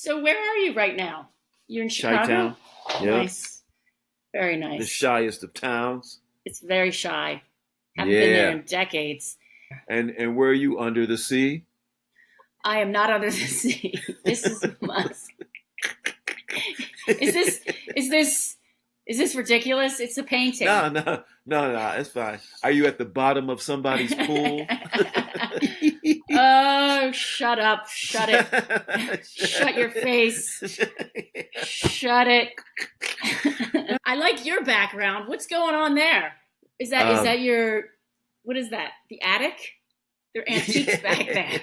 So where are you right now? You're in Chicago? Chi-town. Yeah. Nice. Very The nice. shyest of towns. It's very shy. Haven't been there Yeah. in decades. And where are you, under the sea? I am not under the sea. This is must. Is this is this is this ridiculous? It's a painting. No, it's fine. Are you at the bottom of somebody's pool? Oh, shut up. Shut it. Shut your face. Shut it. I like your background. What's going on there? Is that your, what is that? The attic? There are antiques back there.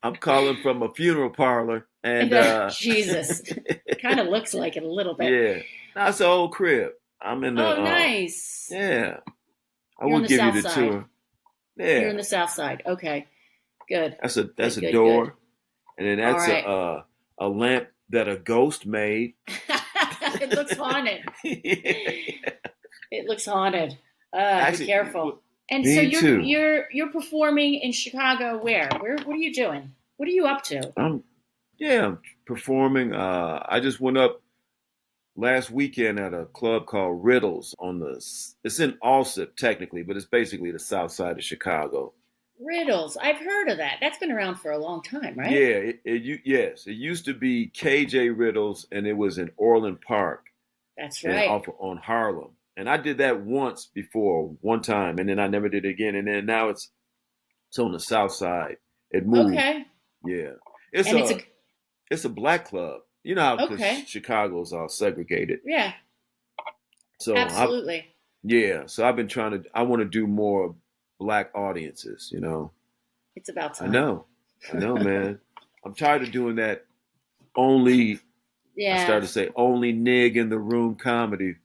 I'm calling from a funeral parlor, and Jesus, it kind of looks like it a little bit. yeah, that's an old crib. I'm in the. Oh, nice. Yeah, I You're on will the give you south the side. tour. Yeah, You're on the south side. Okay, good. that's a Good, door, good. and then that's All right. a lamp that a ghost made. It looks haunted. Yeah. It looks haunted. Actually, Be careful. And me so too. you're performing in Chicago. Where? What are you doing? What are you up to? I'm performing. I just went up last weekend at a club called Riddles it's in Alsip technically, but it's basically the south side of Chicago. Riddles. I've heard of that. That's been around for a long time, right? Yeah, yes, it used to be KJ Riddles, and it was in Orland Park That's and right. off on Harlem. And I did that once before, one time, and then I never did it again. And then now it's on the south side. It moved. Okay. Yeah, it's And it's a black club. You know how 'cause okay. Chicago's all segregated. Yeah, So absolutely. so I've been I want to do more black audiences. It's about I time. know, man. I'm tired of doing that. Only I Yeah. started to say only nig in the room comedy.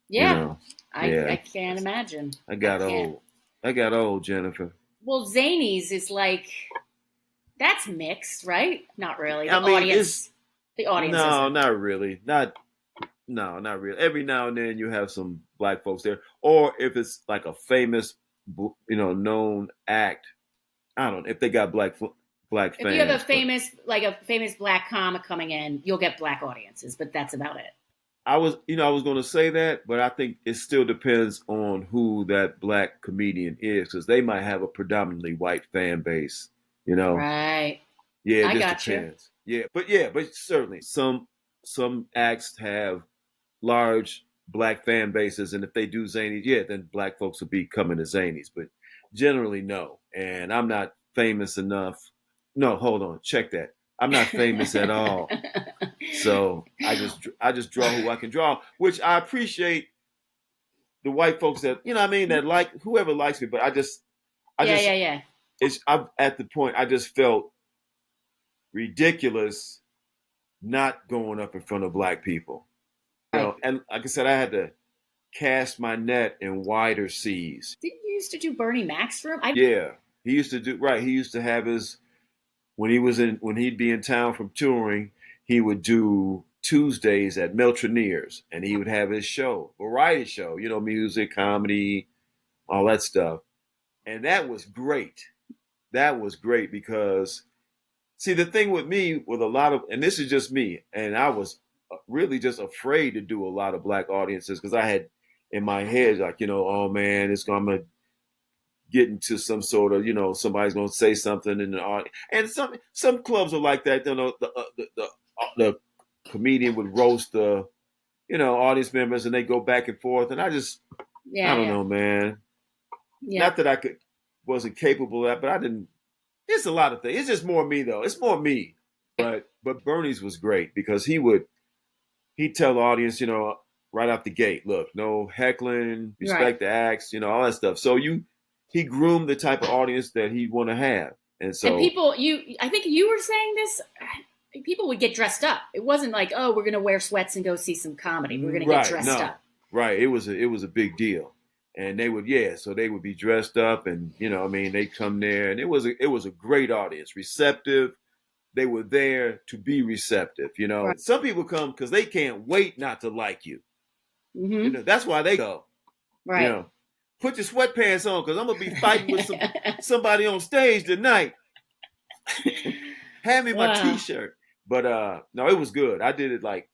Yeah. Yeah. I can't imagine. I got old. I got old, Jennifer. Well, Zanies is like, that's mixed, right? Not really. The I mean, audience. The audience No, isn't. not really. Not really. Every now and then you have some black folks there, or if it's like a famous, known act. I don't know if they got black fans. If you have a famous black comic coming in, you'll get black audiences, but that's about it. I was going to say that, but I think it still depends on who that black comedian is, because they might have a predominantly white fan base. Right. Yeah, I it got just depends. But certainly some acts have large black fan bases, and if they do zanies, then black folks will be coming to zanies. But generally, no. And I'm not famous enough. No, hold on, check that. I'm not famous at all. So I just draw who I can draw, which I appreciate the white folks that that like whoever likes me. But Yeah. I'm at the point I just felt ridiculous not going up in front of black people. Right. And like I said, I had to cast my net in wider seas. Didn't you used to do Bernie Mac's room? Yeah, he used to do right. He used to have his when he'd be in town from touring, he would do Tuesdays at Meltroneers, and he would have his show, variety show, music, comedy, all that stuff. And that was great. That was great because, see, the thing with me with a lot of, and this is just me, and I was really just afraid to do a lot of black audiences because I had in my head, like, oh man, I'm going to get into some sort of, somebody's going to say something in the audience. And some clubs are like that. The comedian would roast the, audience members, and they go back and forth. And I don't know, man. Yeah. Not that I wasn't capable of that, but I didn't. It's a lot of things. It's just more me, though. It's more me. But Bernie's was great because he'd tell the audience, right out the gate, look, no heckling, respect the acts, all that stuff. So he groomed the type of audience that he'd want to have. And so people, I think you were saying this, people would get dressed up. It wasn't like, oh, we're going to wear sweats and go see some comedy. We're going to get dressed up. Right. It was a big deal. And they would, so they would be dressed up and, they'd come there, and it was a great audience, receptive. They were there to be receptive. Right. Some people come because they can't wait not to like you. Mm-hmm. That's why they go. Right. Put your sweatpants on because I'm going to be fighting with somebody on stage tonight. Hand me my T-shirt. But no, it was good. I did it like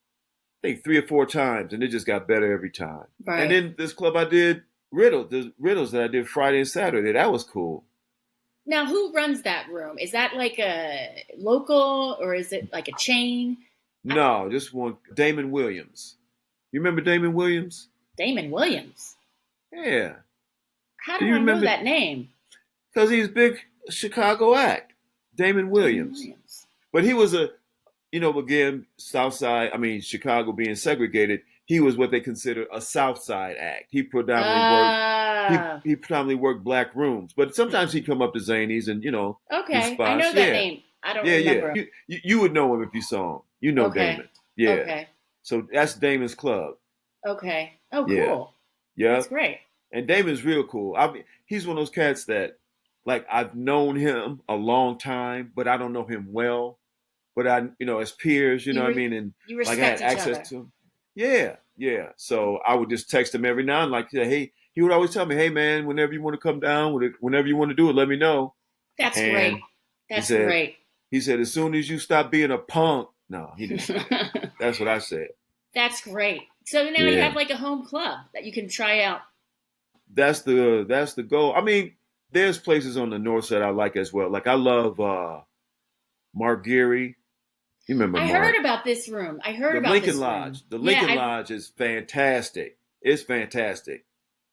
I think 3 or 4 times, and it just got better every time. And Right. then this club I did the riddles that I did Friday and Saturday. That was cool. Now, who runs that room? Is that like a local or is it like a chain? I, No, just one Damon Williams. You remember Damon Williams? Damon Williams. Yeah. How Do do you I know remember? that name? Because he's a big Chicago act, Damon Damon Williams. Williams. But he was again, South Side, I mean, Chicago being segregated, he was what they consider a South Side act. He Ah, he predominantly worked black rooms, but sometimes he'd come up to Zanies and, do okay. I spots. know that Yeah, name. I don't yeah, yeah. remember him. You would know him if you saw him. You know Okay. Damon. Yeah. Okay. So that's Damon's club. Okay. Oh, Yeah. cool. Yeah. That's great. And Damon's real cool. I mean, he's one of those cats that, like, I've known him a long time, but I don't know him well. But as peers, you know what I mean? And You like I had respect each access other. to him. Yeah, yeah. So I would just text him every now and like, hey, he would always tell me, hey, man, whenever you want to come down, whenever you want to do it, let me know. That's great. And he That's said, great. as soon as you stop being a punk. No, he didn't say that. That's what I said. That's great. So now you Yeah. have like a home club that you can try out. That's the goal. I mean, there's places on the north side I like as well. Like I love Mark Geary. You remember I heard Mark? about this room. I heard The about Lincoln this room. Lodge. The Yeah, Lincoln Lodge is fantastic. It's fantastic.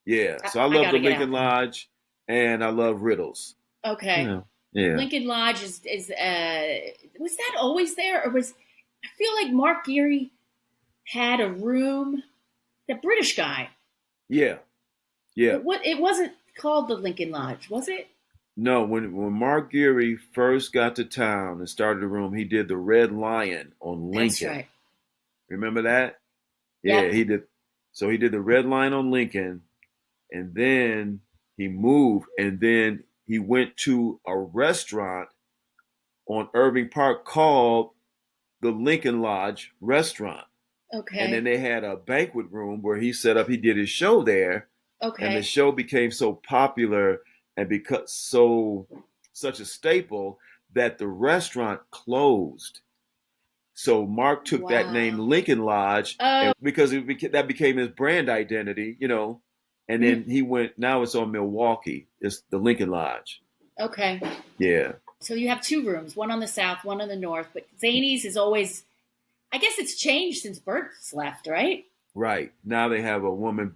Yeah. So I I love got the to get out Lincoln there. Lodge and I love Riddles. You Okay. know. Yeah. Lincoln Lodge is was that always there or was I feel like Mark Geary had a room, the British guy. Yeah. Yeah. What it wasn't called the Lincoln Lodge, was it? No, when Mark Geary first got to town and started the room, he did the Red Lion on That's Lincoln. right. Remember that? Yeah, Yep. he did. So he did the Red Lion on Lincoln, and then he moved, and then he went to a restaurant on Irving Park called the Lincoln Lodge Restaurant. And then Okay. they had a banquet room where he set up, he did his show there, and the Okay. show became so popular and because such a staple that the restaurant closed. So Mark took that name Wow. Lincoln Lodge, Oh, and because that became his brand identity. And mhm. then he went. Now it's on Milwaukee. It's the Lincoln Lodge. Okay. Yeah, So you have two rooms, one on the south, one on the north. But Zany's is always, I guess it's changed since Bert's left, right? right. Now they have a woman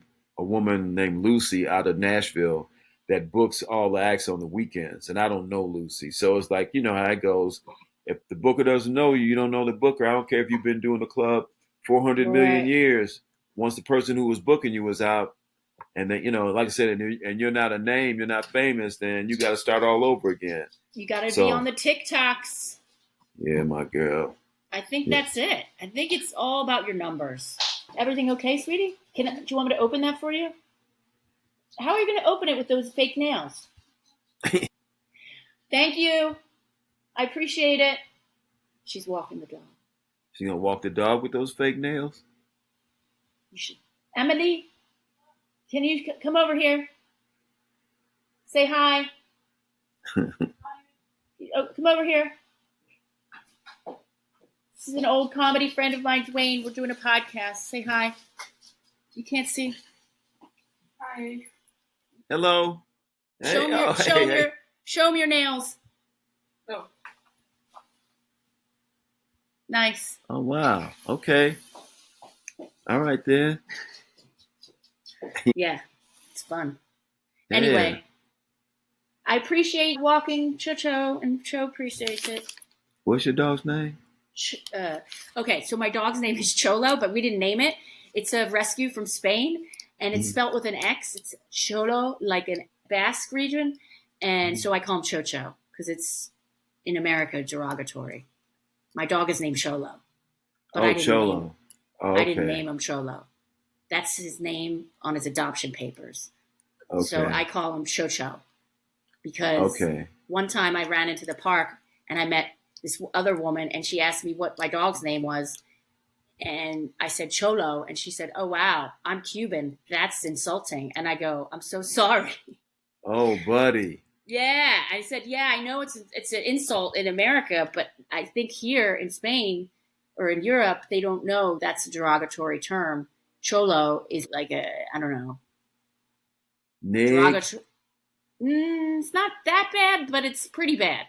named Lucy out of Nashville that books all the acts on the weekends, and I don't know Lucy, so it's like you know how it goes. If the booker doesn't know you, you don't know the booker. I don't care if you've been doing the club 400 million Right. years. Once the person who was booking you was out, and then like I said, and you're not a name, you're not famous, then you got to start all over again. You got to be on So the TikToks. yeah, my girl. I think Yeah. that's it. I think it's all about your numbers. Everything okay, sweetie? Do you want me to open that for you? How are you going to open it with those fake nails? Thank you. I appreciate it. She's walking the dog. She gonna walk the dog with those fake nails? You should. Emily, can you come over here? Say hi. Oh, come over here. This is an old comedy friend of mine, Dwayne. We're doing a podcast. Say hi. You can't see. Hi. Hello. Show Hey, him your, oh, show hey, him hey. your, show him your nails. Oh, Nice. Oh wow. Okay. All right then. Yeah, it's fun. Yeah. Anyway, I appreciate walking Cho, and Cho appreciates it. What's your dog's name? Okay, so my dog's name is Cholo, but we didn't name it. It's a rescue from Spain, and it's spelt with an X. It's Cholo, like an Basque region, and so I call him Chocho because it's in America derogatory. My dog is named Cholo, but I didn't name him. Cholo. Oh, I didn't okay. name him Cholo. That's his name on his adoption papers. Okay. So I call him Chocho because Okay. one time I ran into the park and I met this other woman and she asked me what my dog's name was. And I said Cholo. And she said, "Oh, wow, I'm Cuban. That's insulting." And I go, "I'm so sorry." Oh, buddy. Yeah, I said, yeah, I know it's an insult in America, but I think here in Spain or in Europe, they don't know that's a derogatory term. Cholo is like a, I don't know, Nig, derogatory. It's not that bad, but it's pretty bad.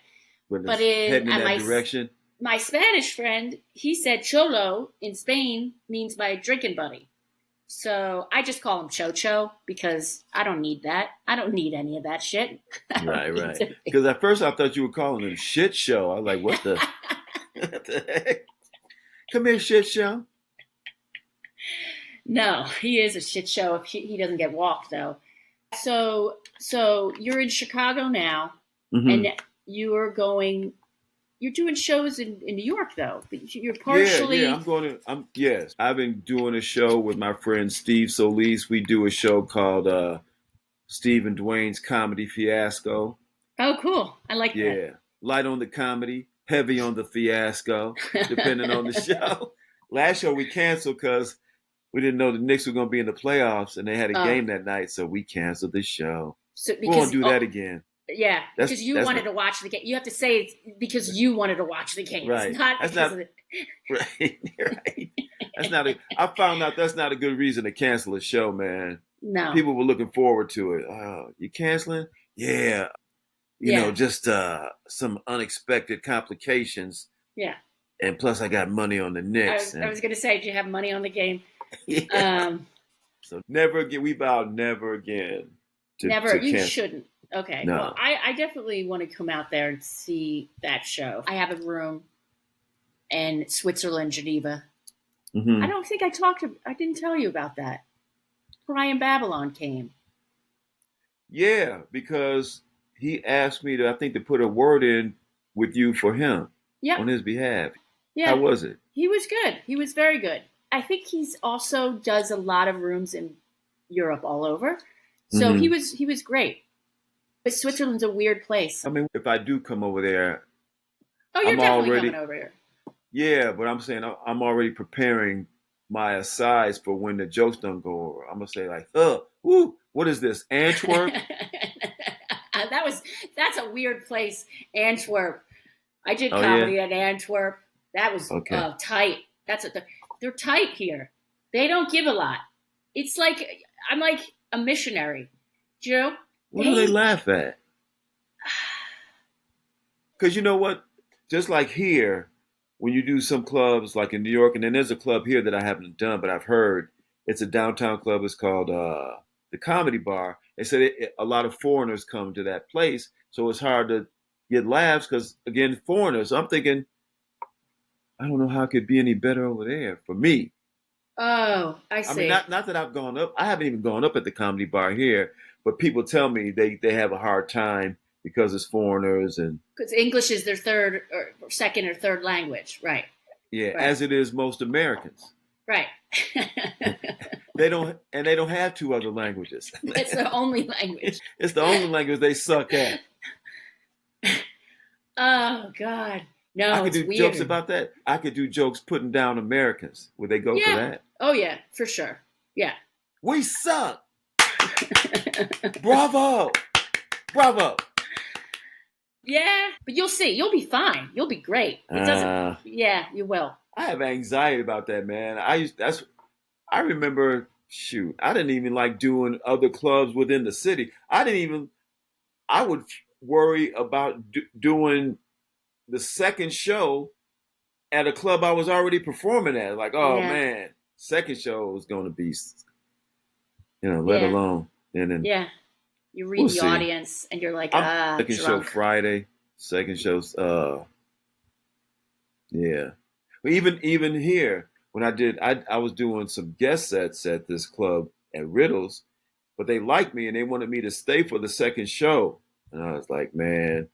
when But it's in heading in that direction. my Spanish friend, he said cholo in Spain means my drinking buddy. So I just call him Chocho because I don't need that. I don't need any of that shit. Right. Because at first I thought you were calling him shit show. I was like, what the, what the heck? Come here, shit show. No, he is a shit show if he doesn't get walked though. So you're in Chicago now, and you're doing shows in New York though. You're partially. Yeah, yes. I've been doing a show with my friend Steve Solis. We do a show called Steve and Dwayne's Comedy Fiasco. Oh, cool. I like that. Yeah. Light on the comedy, heavy on the fiasco, depending on the show. Last show we canceled because we didn't know the Knicks were going to be in the playoffs, and they had a game that night, so we canceled the show. We won't do that again. Yeah, because you wanted to watch the game. You have to say it's because you wanted to watch the game. Right. It's not because of it. Right. I found out that's not a good reason to cancel a show, man. No. People were looking forward to it. Oh, you canceling? Yeah. You know, just some unexpected complications. Yeah. And plus, I got money on the Knicks. I was going to say, do you have money on the game? Yeah. So never again. We vowed never again. Never. You shouldn't. Okay. No. Well, I definitely want to come out there and see that show. I have a room in Switzerland, Geneva. Mm-hmm. I don't think I didn't tell you about that. Brian Babylon came. Yeah, because he asked me to put a word in with you for him. Yep. On his behalf. Yeah. How was it? He was good. He was very good. I think he's also does a lot of rooms in Europe all over. So he was great. But Switzerland's a weird place. I mean, if I do come over there. Oh, you're definitely coming over here. Yeah, but I'm saying I'm already preparing my asides for when the jokes don't go over. I'm going to say like, what is this, Antwerp? That's a weird place, Antwerp. I did comedy at Antwerp. That was tight. They're tight here. They don't give a lot. It's like I'm like a missionary. Do you know? What do they laugh at? Because you know what? Just like here, when you do some clubs like in New York, and then there's a club here that I haven't done, but I've heard it's a downtown club. It's called the Comedy Bar. They said a lot of foreigners come to that place, so it's hard to get laughs because, again, foreigners. I'm thinking, I don't know how it could be any better over there for me. Oh, I see. I mean, not that I've gone up. I haven't even gone up at the Comedy Bar here, but people tell me they have a hard time because it's foreigners and because English is their third or second or third language, right? Yeah, right. As it is most Americans. Right. They don't have two other languages. It's their only language. It's the only language they suck at. Oh God. No, I could do jokes about that. I could do jokes putting down Americans. Would they go for that? Oh yeah, for sure. Yeah. We suck. Bravo. Yeah, but you'll see. You'll be fine. You'll be great. It doesn't. Yeah, you will. I have anxiety about that, man. I remember. Shoot, I didn't even like doing other clubs within the city. I would worry about doing the second show at a club I was already performing at. Like, man, second show is going to be, let alone. And then you read the audience and you're like, second drunk. show Friday, second show's, yeah. But even here, when I was doing some guest sets at this club at Riddles, but they liked me and they wanted me to stay for the second show. And I was like, man,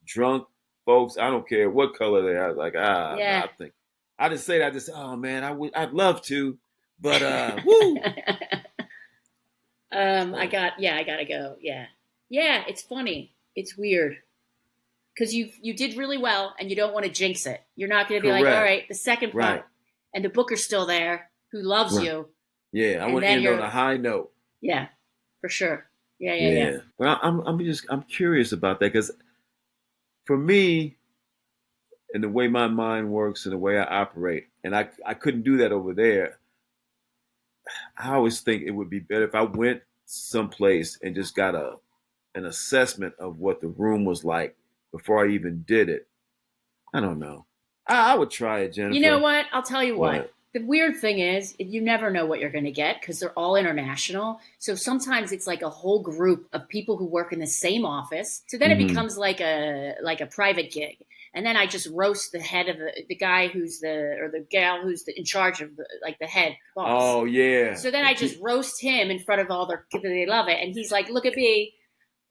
drunk folks, I don't care what color they are. I was like, I just say that. I just, oh man, I'd love to, but woo. I gotta go. Yeah. It's funny. It's weird because you did really well and you don't want to jinx it. You're not going to be like, all right, the second part, and the booker's still there who loves you. Yeah, I want to end on a high note. Yeah, for sure. Yeah. But I'm curious about that because for me, and the way my mind works and the way I operate, and I couldn't do that over there. I always think it would be better if I went someplace and just got an assessment of what the room was like before I even did it. I don't know. I would try it, Jennifer. You know what? I'll tell you what. What? The weird thing is, you never know what you're going to get because they're all international. So sometimes it's like a whole group of people who work in the same office. So then it becomes like a private gig. And then I just roast the head of the guy who's the gal who's in charge of the head boss. Oh yeah. So then I just roast him in front of all their kids. They love it, and he's like, "Look at me,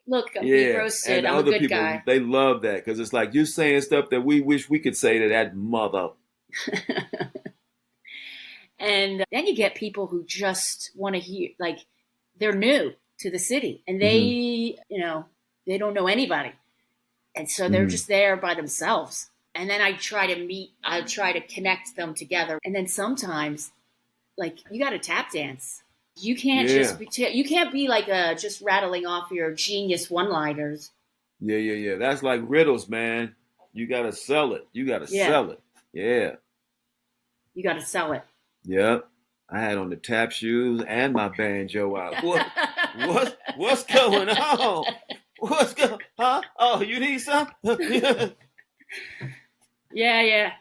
look, I'm being roasted. And I'm a other good people, guy." they love that because it's like you're saying stuff that we wish we could say to that mother. And then you get people who just want to hear, like, they're new to the city, and they don't know anybody. And so they're just there by themselves. And then I try to connect them together. And then sometimes, like, you got to tap dance. You can't you can't be like just rattling off your genius one-liners. Yeah. That's like riddles, man. You got to sell it. Sell it. Yeah. You got to sell it. Yep. I had on the tap shoes and my banjo out. What's going on? What's going? Huh? Oh, you need some? Yeah.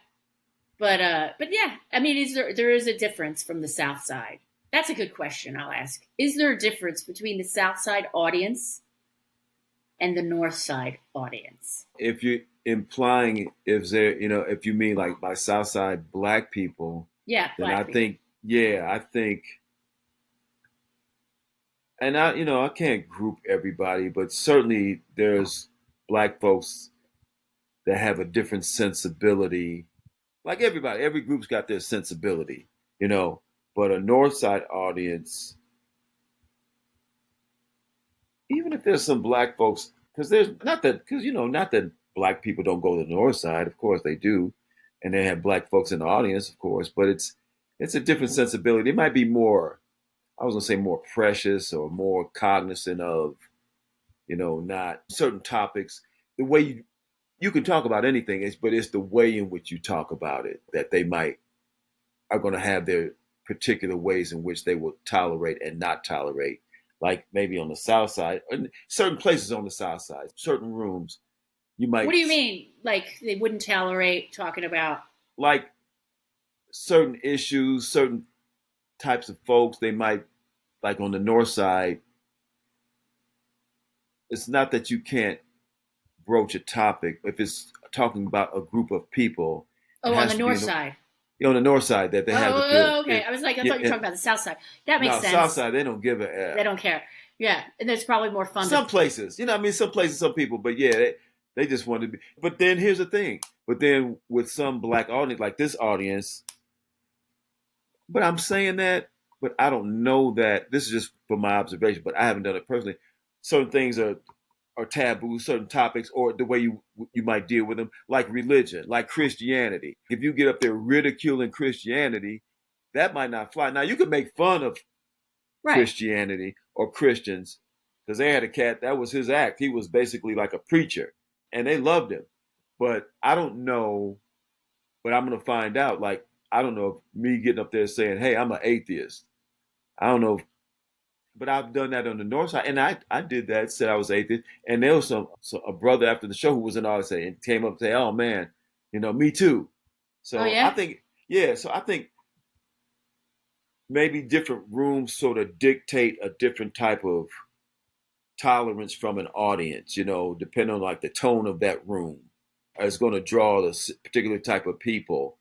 But yeah, I mean, there is a difference from the South Side? That's a good question. I'll ask. Is there a difference between the South Side audience and the North Side audience? If you're implying if you mean like by South Side black people, yeah, then I think, and I can't group everybody, but certainly there's black folks that have a different sensibility. Like every group's got their sensibility, but a North Side audience, even if there's some black folks, because not that black people don't go to the North Side, of course they do, and they have black folks in the audience, of course, but it's a different sensibility. It might be more, I was gonna say more precious or more cognizant of, not certain topics. The way you can talk about anything, but it's the way in which you talk about it that they are going to have their particular ways in which they will tolerate and not tolerate. Like maybe on the South Side, certain places on the South Side, certain rooms, you might. What do you mean? Like they wouldn't tolerate talking about? Like certain issues, certain types of folks, they might, like on the North Side, it's not that you can't broach a topic if it's talking about a group of people. Oh, on the North Side. On the North Side that they have to do. Oh, okay. I was like, I thought you were talking about the South Side. That makes sense. South Side, they don't give a F. They don't care. Yeah, and there's probably more fun. Some places, some places, some people, but yeah, they just want to be. But then here's the thing. But then with some black audience, like this audience, but I'm saying that, but I don't know that. This is just from my observation, but I haven't done it personally. Certain things are taboo, certain topics, or the way you might deal with them, like religion, like Christianity. If you get up there ridiculing Christianity, that might not fly. Now you could make fun of Christianity or Christians, because they had a cat, that was his act. He was basically like a preacher, and they loved him. But I don't know, but I'm going to find out. Like, I don't know if me getting up there saying, hey, I'm an atheist. I don't know, but I've done that on the North Side, and I did that, said I was atheist, and there was a brother after the show who was in audience and came up and said, oh man, me too. So I think, so I think maybe different rooms sort of dictate a different type of tolerance from an audience, depending on like the tone of that room. It's going to draw a particular type of people,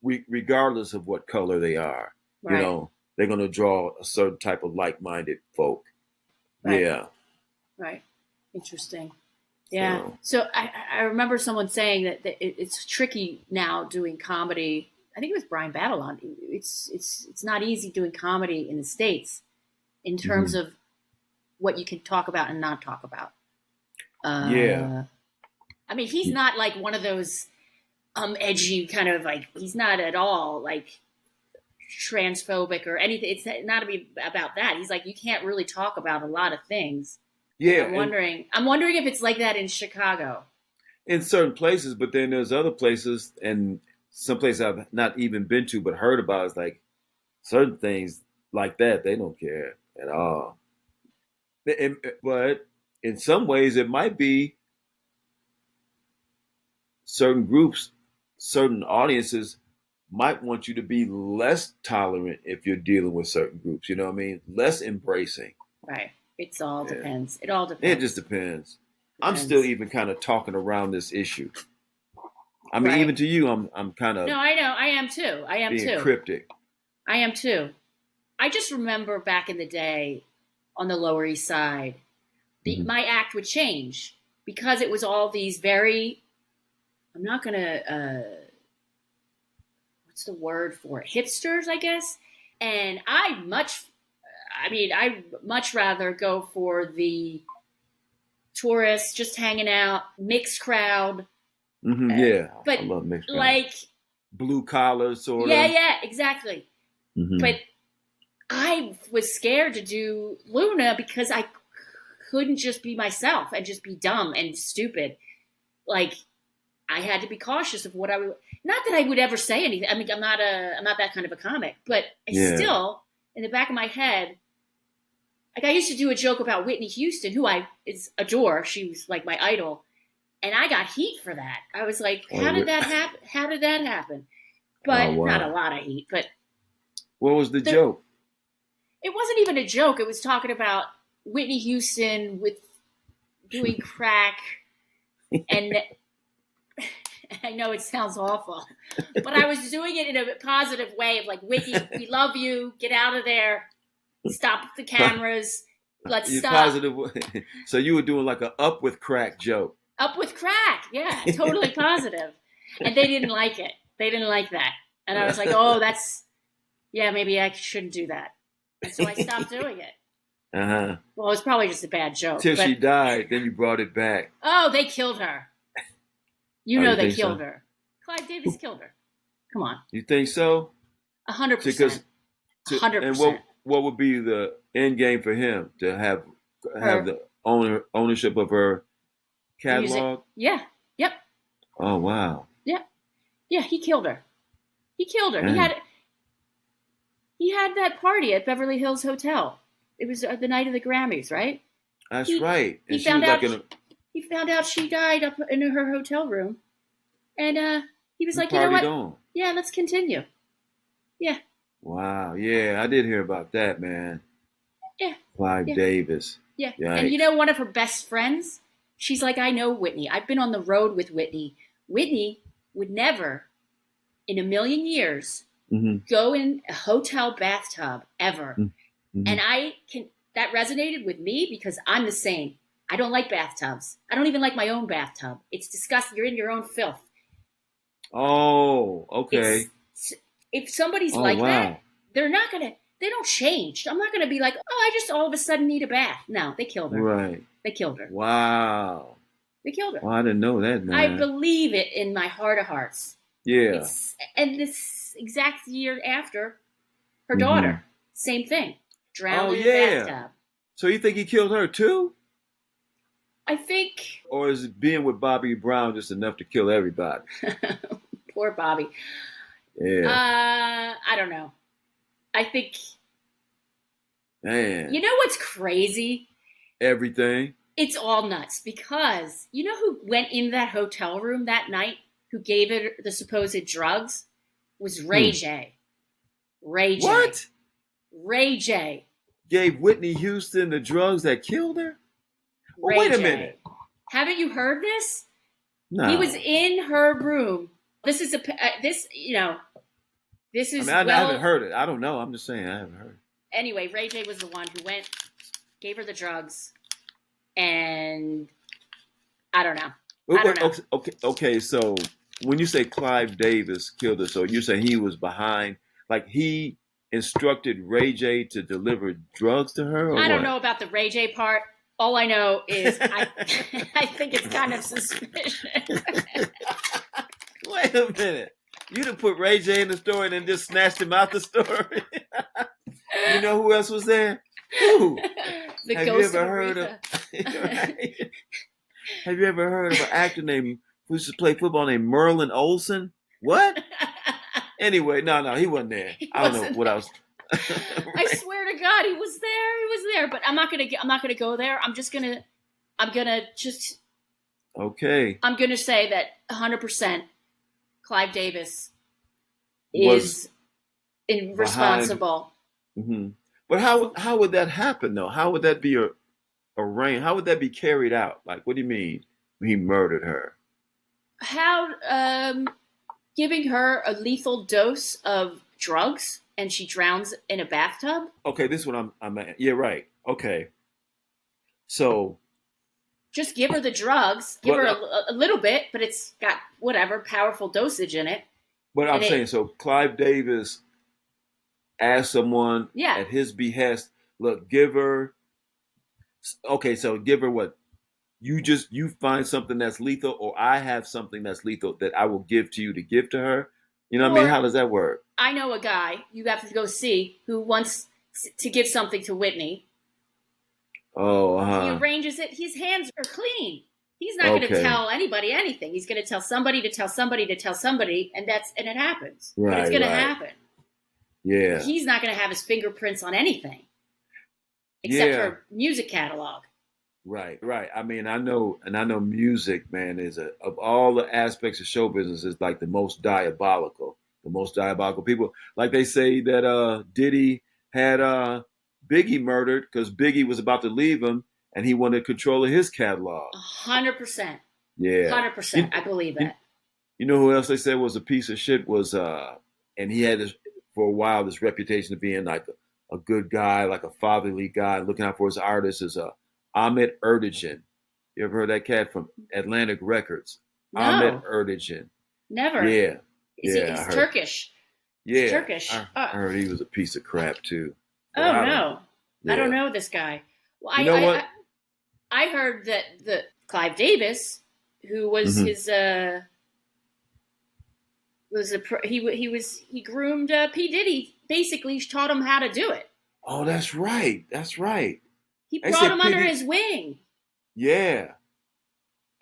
regardless of what color they are, They're going to draw a certain type of like-minded folk. Right. Yeah. Right. Interesting. Yeah. So I remember someone saying that it's tricky now doing comedy. I think it was Brian Babylon. It's not easy doing comedy in the States in terms of what you can talk about and not talk about. I mean, he's not like one of those edgy kind of like, he's not at all like transphobic or anything. It's not about that. He's like, you can't really talk about a lot of things Yeah, I'm wondering if it's like that in Chicago. in certain places, but then there's other places and some places I've not even been to but heard about. It's like certain things like that they don't care at all. But in some ways, it might be certain groups, certain audiences might want you to be less tolerant if you're dealing with certain groups. You know what I mean? Less embracing. Right. It's all depends. It all It depends. just depends. I'm still even kind of talking around this issue. I mean, even to you, I'm kind of No, I know. I am too. being cryptic. I am too. I just remember back in the day on the Lower East Side, my act would change because it was all these very, I'm not going to, what's the word for it? Hipsters, I guess. And I'd much rather go for the tourists just hanging out, mixed crowd. Yeah, but I love mixed crowd. Like blue collar sort of. Yeah, exactly. But I was scared to do Luna because I couldn't just be myself and just be dumb and stupid. Like I had to be cautious of what I would. Not that I would ever say anything. I mean, I'm not that kind of a comic, but I still, in the back of my head, like I used to do a joke about Whitney Houston, who I adore. She was like my idol, and I got heat for that. I was like, "How did that happen? How did that happen?" But not a lot of heat. But what was the joke? It wasn't even a joke. It was talking about Whitney Houston with doing crack, and I know it sounds awful, but I was doing it in a positive way of like, Whitney, we love you. Get out of there. Stop the cameras. Let's stop. Positive. So you were doing like a up with crack joke. Up with crack. Yeah, totally positive. And they didn't like it. They didn't like that. And I was like, maybe I shouldn't do that. And so I stopped doing it. Well, it was probably just a bad joke. Till she died, then you brought it back. Oh, they killed her. You know they killed her. Clive Davis killed her. Come on. You think so? 100%. 100%. And what would be the end game for him to have the ownership of her catalog? Yeah. Yep. Oh wow. Yeah. He killed her. He had that party at Beverly Hills Hotel. It was the night of the Grammys, right? That's right. And he found out she died up in her hotel room, and he was like, "You know what? Yeah, let's continue." Yeah. Wow. Yeah, I did hear about that, man. Yeah. Clive Davis. Yeah. Yikes. And you know, one of her best friends, she's like, "I know Whitney. I've been on the road with Whitney. Whitney would never, in a million years, go in a hotel bathtub ever." And that resonated with me because I'm the same. I don't like bathtubs. I don't even like my own bathtub. It's disgusting. You're in your own filth. Oh, okay. If somebody's that, they don't change. I'm not going to be like, I just all of a sudden need a bath. No, they killed her. Right. They killed her. Wow. They killed her. Well, I didn't know that, man. I believe it in my heart of hearts. Yeah. And this exact year after, her daughter, same thing. Drowned in the bathtub. So you think he killed her too? I think. Or is being with Bobby Brown just enough to kill everybody? Poor Bobby. Yeah. I don't know. I think. Man. You know what's crazy? Everything. It's all nuts because you know who went in that hotel room that night, who gave her the supposed drugs, was Ray J. Ray J. What? Ray J. Gave Whitney Houston the drugs that killed her? Well, wait a minute. Haven't you heard this? No. He was in her room. This is this is. I haven't heard it. I don't know. I'm just saying I haven't heard it. Anyway, Ray J was the one who went, gave her the drugs, and I don't know. Okay. So when you say Clive Davis killed her, so you're saying he was behind, like he instructed Ray J to deliver drugs to her? Or I don't know about the Ray J part. All I know is I think it's kind of suspicious. Wait a minute. You done put Ray J in the story and then just snatched him out the story. You know who else was there? Who? The Have ghost you ever of heard Aretha. Right? Have you ever heard of an actor named who used to play football named Merlin Olsen? What? Anyway, no, he wasn't there. I don't know what I was. I swear to God, he was there. He was there. But I'm not gonna go there. I'm gonna say that 100% Clive Davis is irresponsible. Mm-hmm. But how would that happen though? How would that be arranged? How would that be carried out? Like, what do you mean he murdered her? How giving her a lethal dose of drugs and she drowns in a bathtub? Okay, this is what I'm at. Yeah, right. Okay. So just give her the drugs, give her a little bit, but it's got whatever powerful dosage in it. But I'm saying, so Clive Davis asked someone at his behest, look, give her, okay, so give her what? You find something that's lethal, or I have something that's lethal that I will give to you to give to her. You know what I mean? How does that work? I know a guy you have to go see who wants to give something to Whitney. Oh, He arranges it. His hands are clean. He's not going to tell anybody anything. He's going to tell somebody to tell somebody to tell somebody, and it happens. Right, but it's going to happen. Yeah. He's not going to have his fingerprints on anything except for music catalog. Right. I mean, I know music, man, of all the aspects of show business is like the most diabolical. The most diabolical people. Like they say that Diddy had Biggie murdered because Biggie was about to leave him and he wanted control of his catalog. 100%. Yeah. 100%. I believe that. You know who else they said was a piece of shit was, and he had this, for a while, this reputation of being like a good guy, like a fatherly guy, looking out for his artists, is Ahmet Erdogan. You ever heard that cat from Atlantic Records? No. Ahmet Erdogan. Never. Yeah. He's Turkish. Yeah. He's Turkish. I heard he was a piece of crap too. Oh, no. I don't know this guy. Well, you know what? I heard that the Clive Davis, who was his he groomed P. Diddy, basically taught him how to do it. Oh, that's right. He brought him under his wing. Yeah.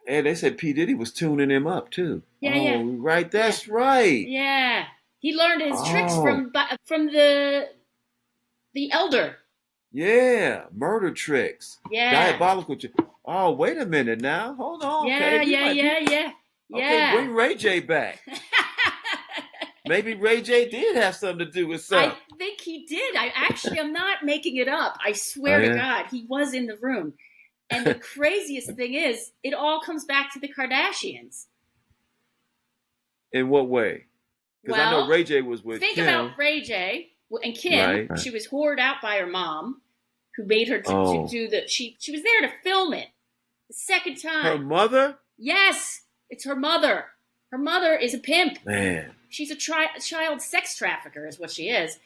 And they said P. Diddy was tuning him up too. Yeah. Right. That's right. Yeah. He learned his tricks from the elder. Yeah. Murder tricks. Yeah. Diabolical. Oh, wait a minute now. Hold on. Yeah. Okay, bring Ray J back. Maybe Ray J did have something to do with something. I think he did. I'm not making it up. I swear to God, he was in the room. And the craziest thing is, it all comes back to the Kardashians. In what way? Because I know Ray J was with Kim. Think about Ray J and Kim. Right. She was whored out by her mom, who made her to do the. She was there to film it the second time. Her mother? Yes, it's her mother. Her mother is a pimp. Man. She's a child sex trafficker, is what she is.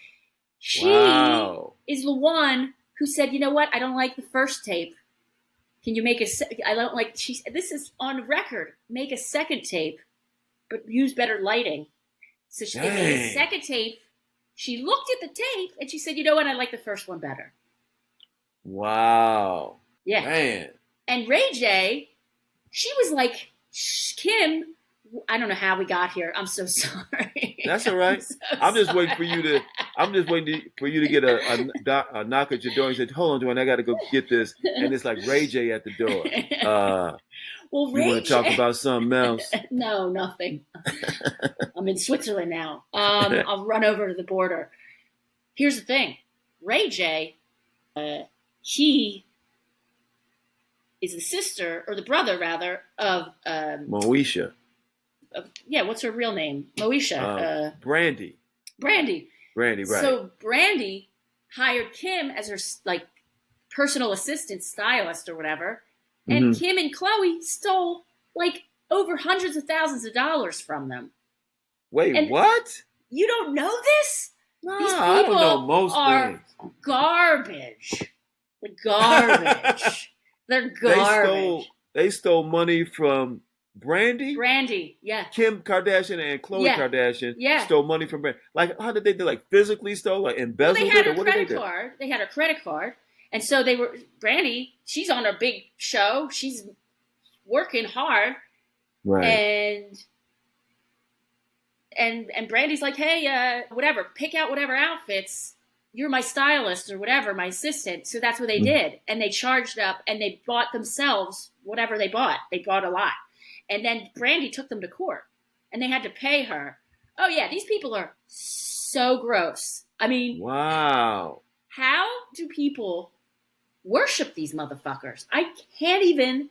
She is the one who said, "You know what? I don't like the first tape. Can you make I don't like." This is on record. Make a second tape, but use better lighting. So they made a second tape. She looked at the tape and she said, "You know what? I like the first one better." Wow. Yeah. Man. And Ray J, she was like, Kim. I don't know how we got here. I'm so sorry. That's all right. I'm just waiting for you to. I'm just waiting for you to get a knock at your door and say, "Hold on, Dwayne, I got to go get this." And it's like Ray J at the door. Well, you want to talk about something else? No, nothing. I'm in Switzerland now. I'll run over to the border. Here's the thing, Ray J. He is the sister or the brother rather of Moesha. What's her real name? Moesha. Brandy. Brandy, right. So Brandy hired Kim as her like personal assistant, stylist, or whatever. And Kim and Chloe stole like over hundreds of thousands of dollars from them. Wait, what? You don't know this? No, these people I don't know most are things. Garbage. Garbage. They're garbage. They stole money from Brandy? Brandy, yeah. Kim Kardashian and Khloe Kardashian stole money from Brandy. Like, how did they do? Like, physically stole? Like, embezzled it? Or what did they do? They had her credit card. And so Brandy, she's on a big show. She's working hard. Right. And Brandy's like, hey, whatever, pick out whatever outfits. You're my stylist or whatever, my assistant. So that's what they did. And they charged up and they bought themselves whatever they bought. They bought a lot. And then Brandy took them to court and they had to pay her. Oh, yeah, these people are so gross. I mean, wow. How do people worship these motherfuckers? I can't even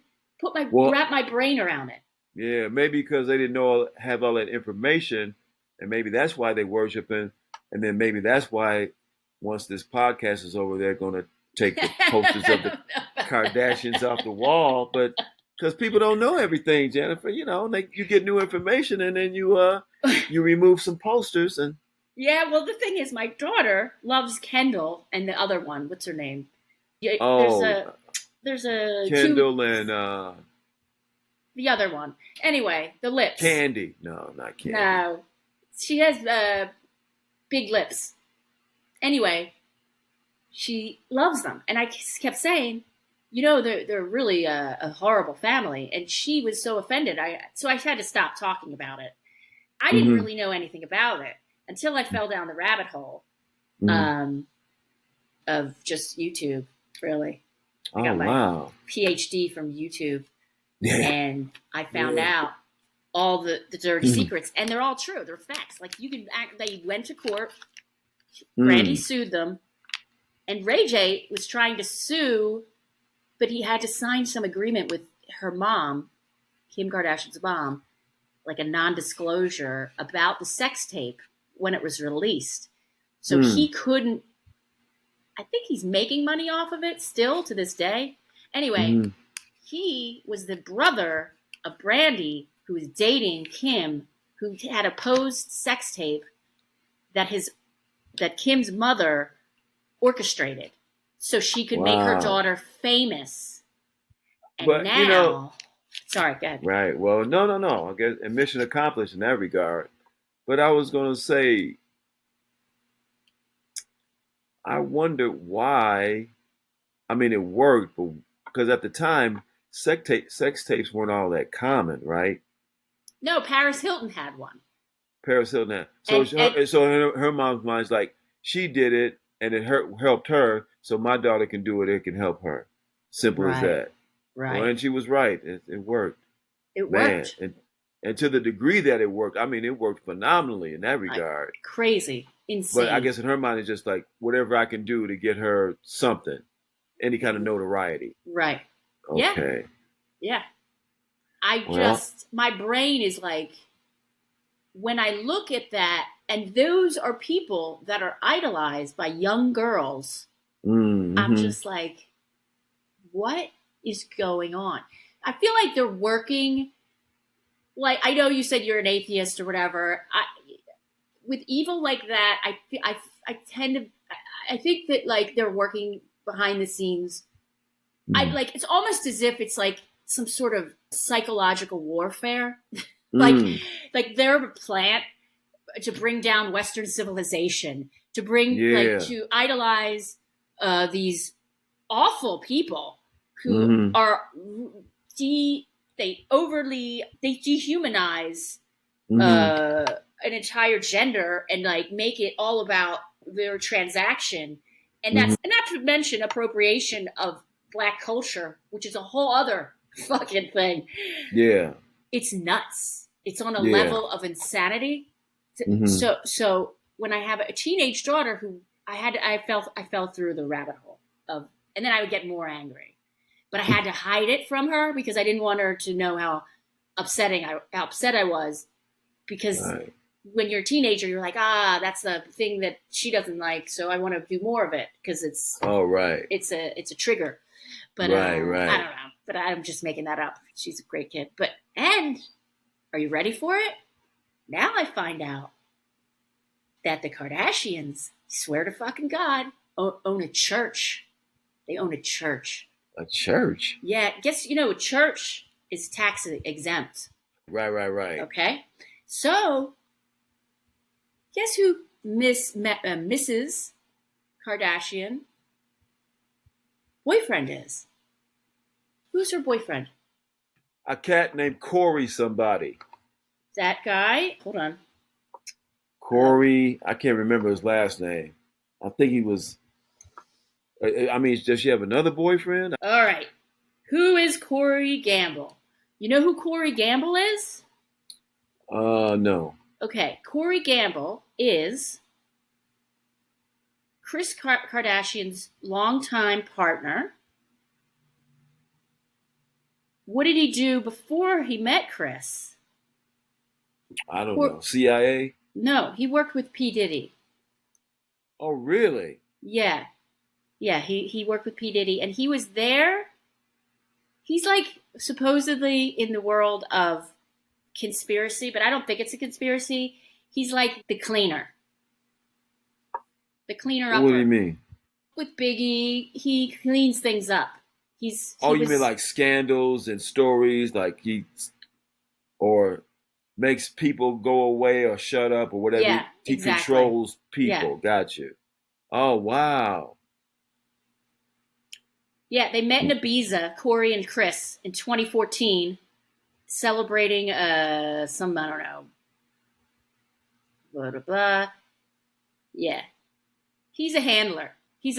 wrap my brain around it. Yeah, maybe because they didn't have all that information, and maybe that's why they worshiping, and then maybe that's why once this podcast is over, they're going to take the posters of the Kardashians off the wall. But because people don't know everything, Jennifer, you get new information, and then you remove some posters and. Yeah, well, the thing is, my daughter loves Kendall and the other one. What's her name? Oh, there's a Kendall and the other one. Anyway, the lips. Candy. No, not Candy. No, she has big lips. Anyway, she loves them, and I kept saying, they're really a horrible family, and she was so offended. So I had to stop talking about it. I didn't really know anything about it until I fell down the rabbit hole of just YouTube. Really, I got my PhD from YouTube. Yeah. And I found out all the dirty secrets, and they're all true. They're facts. Like they went to court. Brandy sued them, and Ray J was trying to sue, but he had to sign some agreement with her mom, Kim Kardashian's mom, like a non-disclosure about the sex tape when it was released. So he couldn't. I think he's making money off of it still to this day. Anyway. He was the brother of Brandy, who was dating Kim, who had a posed sex tape that Kim's mother orchestrated so she could make her daughter famous. And but, now, sorry, go ahead. Right. Well, no. I guess mission accomplished in that regard. But I was going to say, I wonder why. I mean, it worked, but because at the time, sex tapes weren't all that common, right? No, Paris Hilton had one. Paris Hilton had. So her mom's mind's like, she did it, and it helped her, so my daughter can do it, it can help her. Simple as that. Right. Well, and she was right. It worked. It worked. And to the degree that it worked, I mean, it worked phenomenally in that regard. Crazy. Insane. But I guess in her mind, it's just like, whatever I can do to get her something, any kind of notoriety. Right. Okay. Yeah. My brain is like, when I look at that, and those are people that are idolized by young girls, I'm just like, what is going on? I feel like they're working, like, I know you said you're an atheist or whatever. With evil like that, I think that, like, they're working behind the scenes. It's almost as if it's like some sort of psychological warfare. Like they're a plant to bring down Western civilization, to to idolize these awful people who are they dehumanize an entire gender and like make it all about their transaction. And that's and not to mention appropriation of Black culture, which is a whole other fucking thing. Yeah. It's nuts. It's on a level of insanity. So when I have a teenage daughter who I fell through the rabbit hole of, and then I would get more angry, but I had to hide it from her because I didn't want her to know how upset I was, because when you're a teenager, you're like, that's the thing that she doesn't like, so I want to do more of it because it's it's a trigger. But I don't know. But I'm just making that up. She's a great kid. And are you ready for it? Now I find out that the Kardashians, swear to fucking God, own a church. They own a church. A church? Yeah. Guess, a church is tax exempt. Right. Okay. So, guess who Mrs. Kardashian boyfriend is. Who's her boyfriend? A cat named Corey somebody. That guy? Hold on. Corey, I can't remember his last name. I think he was. I mean, does she have another boyfriend? All right. Who is Corey Gamble? You know who Corey Gamble is? No. Okay. Corey Gamble is Kris Kardashian's longtime partner. What did he do before he met Kris? I don't know. CIA? No, he worked with P. Diddy. Oh, really? Yeah. Yeah, he worked with P. Diddy, and he was there. He's like supposedly in the world of conspiracy, but I don't think it's a conspiracy. He's like the cleaner. The cleaner upper. What do you mean? With Biggie, he cleans things up. You mean like scandals and stories, like or makes people go away or shut up or whatever. Yeah, he exactly. Controls people. Yeah. Got you. Oh, wow. Yeah, they met in Ibiza, Corey and Kris, in 2014, celebrating some, I don't know, blah, blah, blah. Yeah. He's a handler. He's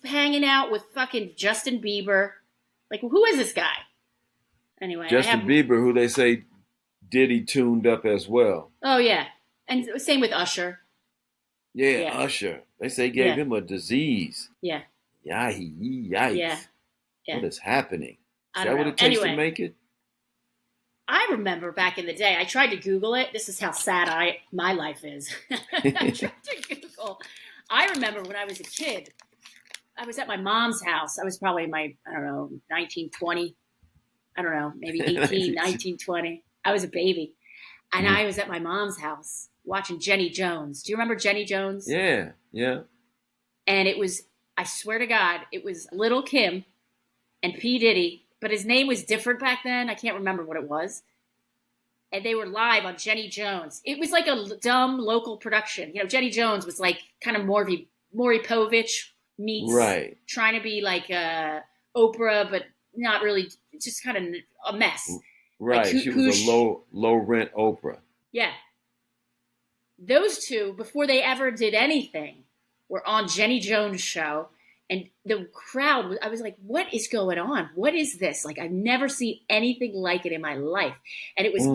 hanging out with fucking Justin Bieber. Like, who is this guy? Anyway, Justin Bieber, who they say Diddy tuned up as well. Oh, yeah. And same with Usher. Yeah. Usher. They say gave him a disease. Yeah. Yikes. Yeah. What is happening? Is that what it takes to make it? I remember back in the day, I tried to Google it. This is how sad my life is. I tried to Google. I remember when I was a kid, I was at my mom's house. I was probably in my, 19, 20. I don't know, maybe 18, 19, 20. I was a baby. And I was at my mom's house watching Jenny Jones. Do you remember Jenny Jones? Yeah. And it was, I swear to God, it was Little Kim and P. Diddy, but his name was different back then. I can't remember what it was. And they were live on Jenny Jones. It was like a dumb local production. You know, Jenny Jones was like kind of Maury Povich meets trying to be like Oprah, but not really, just kind of a mess. Right. Like, she was a low rent Oprah. Yeah. Those two, before they ever did anything, were on Jenny Jones' show. And the crowd, I was like, what is going on? What is this? Like, I've never seen anything like it in my life. And it was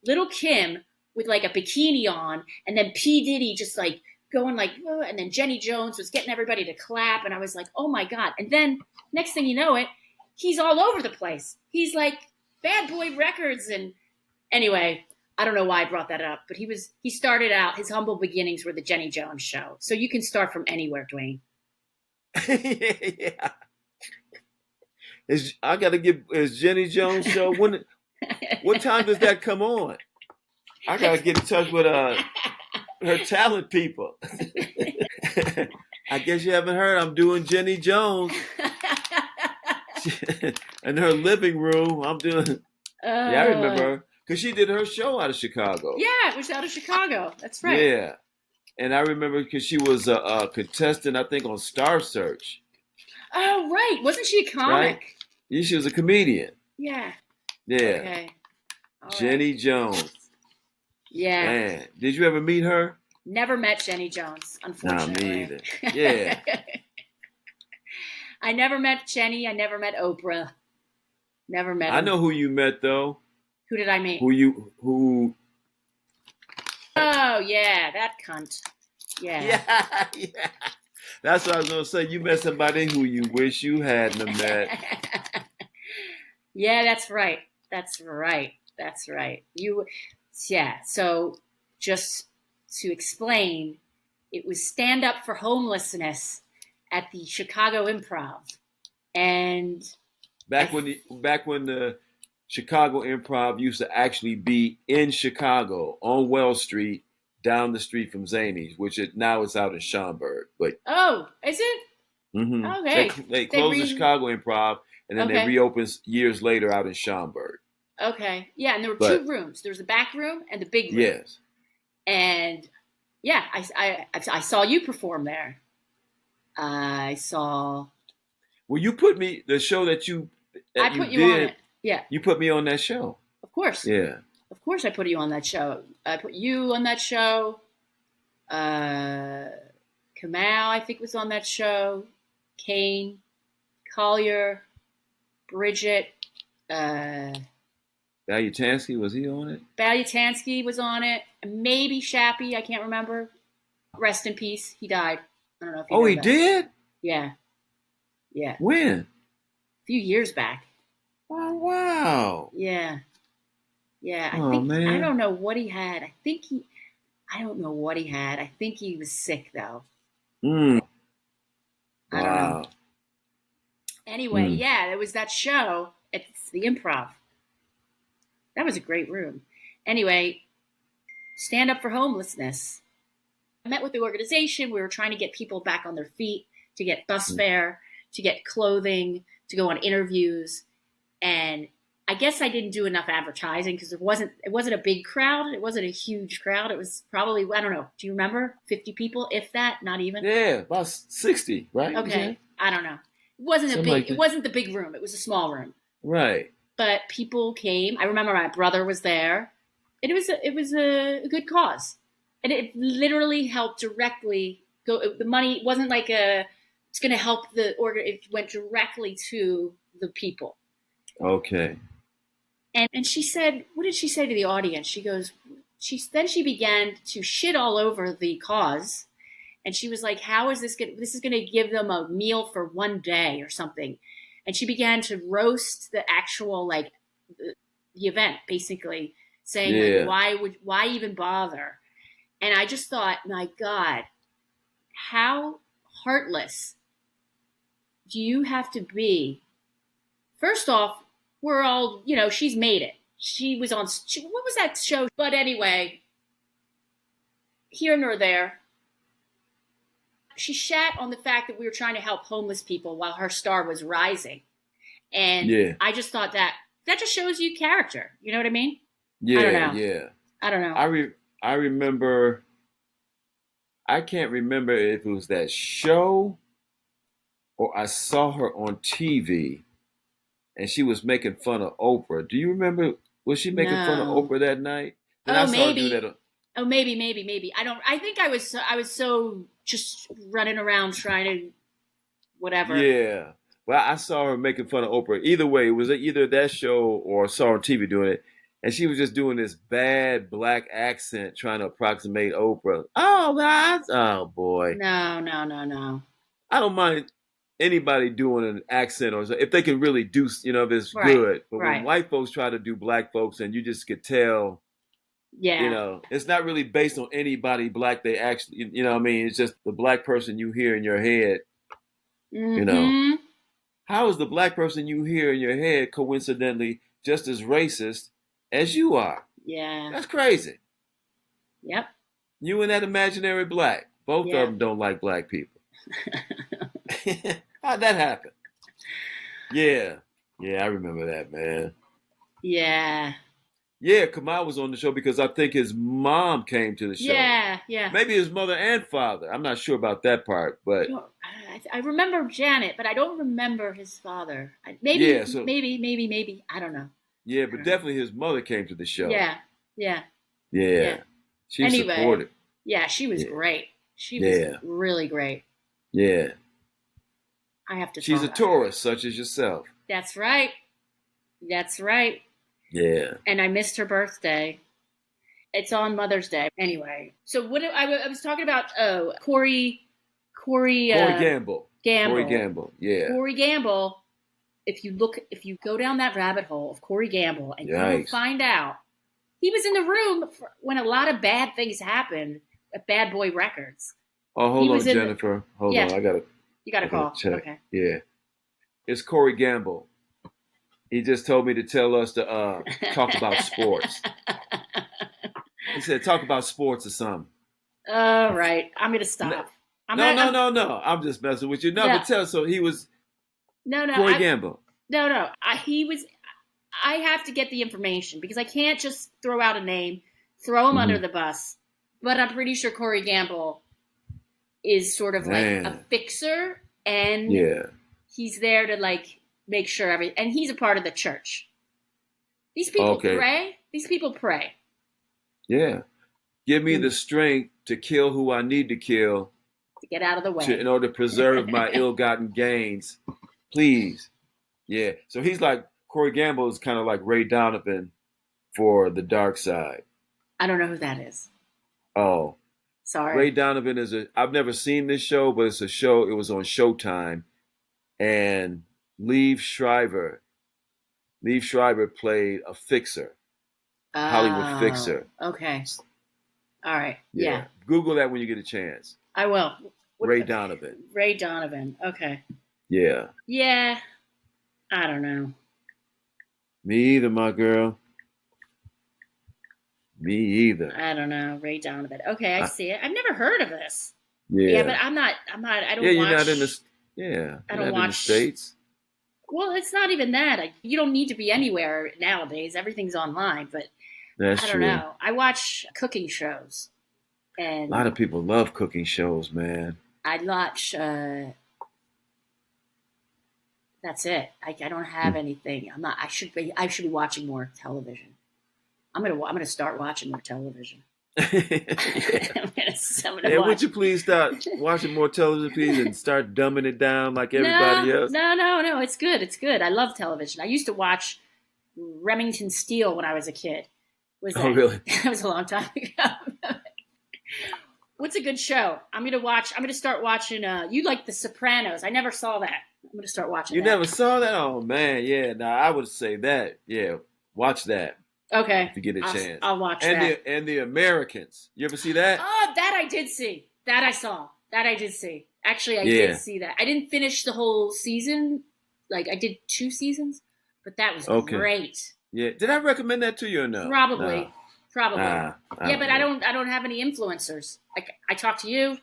Little Kim with like a bikini on, and then P. Diddy just like going like, oh, and then Jenny Jones was getting everybody to clap. And I was like, oh my God. And then next thing you know it, he's all over the place. He's like Bad Boy Records. And anyway, I don't know why I brought that up, but he started out, his humble beginnings were the Jenny Jones show. So you can start from anywhere, Dwayne. Yeah. Is Jenny Jones show what time does that come on? I gotta get in touch with her talent people. I guess you haven't heard I'm doing Jenny Jones in her living room. I'm doing I remember her because she did her show out of Chicago. Yeah, it was out of Chicago. That's right. Yeah. And I remember because she was a contestant, I think, on Star Search. Oh, right. Wasn't she a comic? Right? Yeah, she was a comedian. Yeah. Yeah. Okay. Jenny Jones. Yeah. Man, did you ever meet her? Never met Jenny Jones, unfortunately. No, me either. Yeah. I never met Jenny. I never met Oprah. Never met her. I know who you met, though. Who did I meet? Who... Oh, yeah, that cunt. Yeah. Yeah. That's what I was going to say. You met somebody who you wish you hadn't met. Yeah, that's right. So just to explain, it was Stand Up for Homelessness at the Chicago Improv. And back when the Chicago Improv used to actually be in Chicago on Wells Street, down the street from Zanies, which now it's out in Schaumburg. But is it? Mm-hmm. Okay. They closed the Chicago Improv, and then they reopened years later out in Schaumburg. Okay. Yeah, and there were two rooms. There was the back room and the big room. Yes. And yeah, I saw you perform there. I saw. Well, you put me the show that you put you on it. Yeah. You put me on that show. Of course. Yeah. Of course, I put you on that show. I put you on that show. Kamau, I think, was on that show. Kane, Collier, Bridget. Balutansky, was he on it? Balutansky was on it. Maybe Shappy. I can't remember. Rest in peace. He died. I don't know if you know he that. did? Yeah. Yeah. When? A few years back. Oh, wow. Yeah. Yeah. I don't know what he had. I don't know what he had. I think he was sick, though. Wow. I don't know. Anyway, yeah, there was that show. It's the Improv. That was a great room. Anyway, Stand Up for Homelessness. I met with the organization. We were trying to get people back on their feet, to get bus fare, to get clothing, to go on interviews. And I guess I didn't do enough advertising because it wasn't a big crowd. It wasn't a huge crowd. It was probably, I don't know. Do you remember? 50 people, if that, not even? Yeah, about 60, right? Okay. I don't know. It wasn't it wasn't the big room. It was a small room. Right. But people came. I remember my brother was there. And it was a good cause. And it literally helped directly go. The money wasn't like it's going to help the organ. It went directly to the people. Okay. And she said, what did she say to the audience? She goes, then she began to shit all over the cause. And she was like, how is this going to give them a meal for one day or something? And she began to roast the actual, like, the event, basically, saying, like, why even bother? And I just thought, my God, how heartless do you have to be? First off, we're all, she's made it. She was on, what was that show? But anyway, here nor there. She shat on the fact that we were trying to help homeless people while her star was rising. And I just thought that just shows you character. You know what I mean? Yeah, I don't know. Yeah. I don't know. I remember, I can't remember if it was that show or I saw her on TV and she was making fun of Oprah. Do you remember, was she making fun of Oprah that night? Maybe. Maybe. I think I was so just running around trying to whatever. Yeah. Well, I saw her making fun of Oprah. Either way, it was either that show or I saw her on TV doing it. And she was just doing this bad black accent trying to approximate Oprah. Oh, boy. No. I don't mind anybody doing an accent or if they can really do, if it's right. good. But when white folks try to do black folks and you just could tell, it's not really based on anybody black. They actually, what I mean? It's just the black person you hear in your head, How is the black person you hear in your head coincidentally just as racist as you are? Yeah. That's crazy. Yep. You and that imaginary black. Both of them don't like black people. How'd that happen? Yeah. Yeah, I remember that, man. Yeah. Yeah, Kamau was on the show because I think his mom came to the show. Yeah. Maybe his mother and father. I'm not sure about that part, but I remember Janet, but I don't remember his father. Maybe. I don't know. Yeah, but definitely his mother came to the show. Yeah. She supported. Yeah, she was great. She was really great. Yeah. I have to. She's a tourist, such as yourself. That's right. Yeah. And I missed her birthday. It's on Mother's Day. Anyway, so what I was talking about? Oh, Corey Gamble. Corey Gamble. Yeah. Corey Gamble. If you go down that rabbit hole of Corey Gamble and you find out he was in the room when a lot of bad things happened at Bad Boy Records. Oh, hold on, Jennifer. Hold on. You got to call. Check. Okay. Yeah. It's Corey Gamble. He just told me to tell us to talk about sports. He said, talk about sports or something. All right. I'm going to stop. No. I'm just messing with you. No, but tell us. So he was Corey Gamble. No. I have to get the information because I can't just throw out a name, throw him under the bus. But I'm pretty sure Corey Gamble is sort of like a Man. fixer, and Yeah. he's there to like make sure and he's a part of the church. These people Okay. pray. These people pray. Yeah. Give me the strength to kill who I need to kill To get out of the way. in order to preserve my ill-gotten gains. Please. Yeah. So he's like, Corey Gamble is kind of like Ray Donovan for the dark side. I don't know who that is. Oh. Sorry. Ray Donovan I've never seen this show, but it's a show. It was on Showtime. And Liev Schreiber played a fixer, Hollywood fixer. Okay. All right. Yeah. Google that when you get a chance. I will. Ray Donovan. Ray Donovan. Okay. Yeah. Yeah. I don't know. Me either, my girl. Me either. I don't know. Ray Donovan. Okay, I see it. I've never heard of this. Yeah. Yeah, but I don't watch. Yeah, you're not in the. Yeah. I don't not in the watch. States. Well, it's not even that. You don't need to be anywhere nowadays. Everything's online. But That's I don't true. know. I watch cooking shows, and A lot of people love cooking shows, man. I watch. That's it. I don't have anything. I'm not. I should be watching more television. I'm gonna start watching more television. I'm gonna watch. Would you please start watching more television, please, and start dumbing it down like everybody else? No. It's good. It's good. I love television. I used to watch Remington Steele when I was a kid. Oh, really? That was a long time ago. What's a good show? I'm gonna start watching. You like The Sopranos? I never saw that. I'm gonna start watching. You that. never saw that? Oh man, yeah. Nah, I would say that. Yeah, watch that. Okay. If you get a chance. I'll watch that. And the Americans. You ever see that? Oh, that I did see. That I saw. That I did see. Actually, I did see that. I didn't finish the whole season. Like I did 2 seasons, but that was great. Yeah. Did I recommend that to you or no? Probably. No. Probably. Yeah, but I don't have any influencers. Like I talk to you,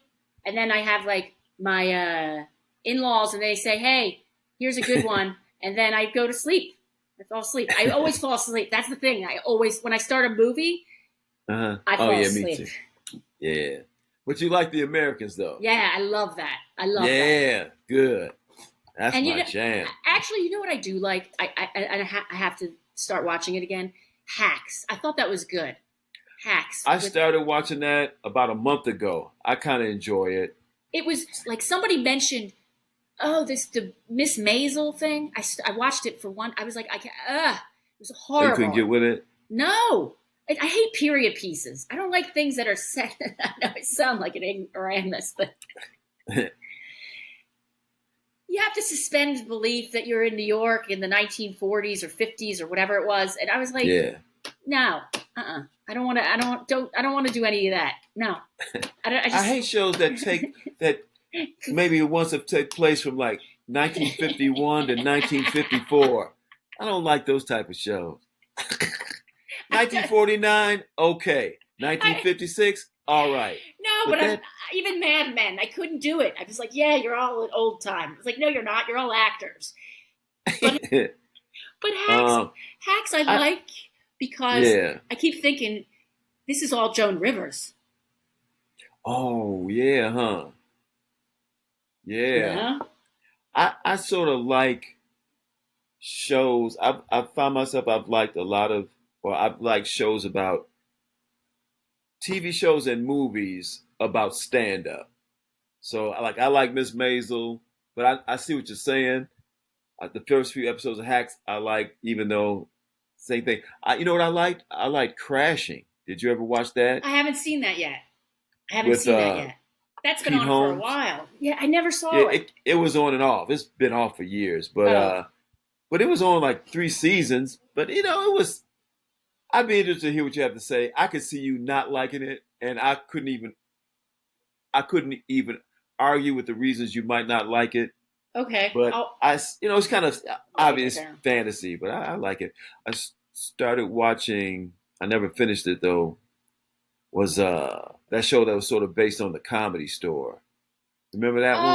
and then I have like my in-laws, and they say, "Hey, here's a good one," and then I go to sleep. I fall asleep. I always fall asleep. That's the thing. When I start a movie, I fall asleep. Me too. Yeah. But you like the Americans, though. Yeah, I love that. I love that. Yeah, good. That's my jam. Actually, you know what I do like? I have to start watching it again. Hacks. I thought that was good. Hacks. I started watching that about a month ago. I kind of enjoy it. It was like somebody mentioned, the Miss Maisel thing. I watched it for one. I was like, it was horrible. You couldn't get with it? No. I hate period pieces. I don't like things that are set. I know I sound like an ignoramus, but you have to suspend belief that you're in New York in the 1940s or 50s or whatever it was. And I was like, no, I don't want to do any of that. No, I hate shows that maybe once have take place from like 1951 to 1954. I don't like those type of shows. 1949, okay. 1956, all right. No, but even Mad Men, I couldn't do it. I was like, yeah, you're all an old time. I was like, no, you're not. You're all actors. But Hacks I like because I keep thinking this is all Joan Rivers. Oh, yeah, huh? Yeah. I sort of like shows. I've found myself, I've liked shows about TV shows and movies about stand-up. So I like Miss Maisel, but I see what you're saying. The first few episodes of Hacks, I like, even though same thing. You know what I liked? I liked Crashing. Did you ever watch that? I haven't seen that yet. That's been Pete on Holmes. for a while. Yeah, I never saw it. It was on and off. It's been off for years, but it was on like 3 seasons. But it was. I'd be interested to hear what you have to say. I could see you not liking it, and I couldn't even argue with the reasons you might not like it. Okay. But it's kind of obvious fantasy, but I like it. I started watching. I never finished it though. Was that show that was sort of based on the Comedy Store? Remember that one?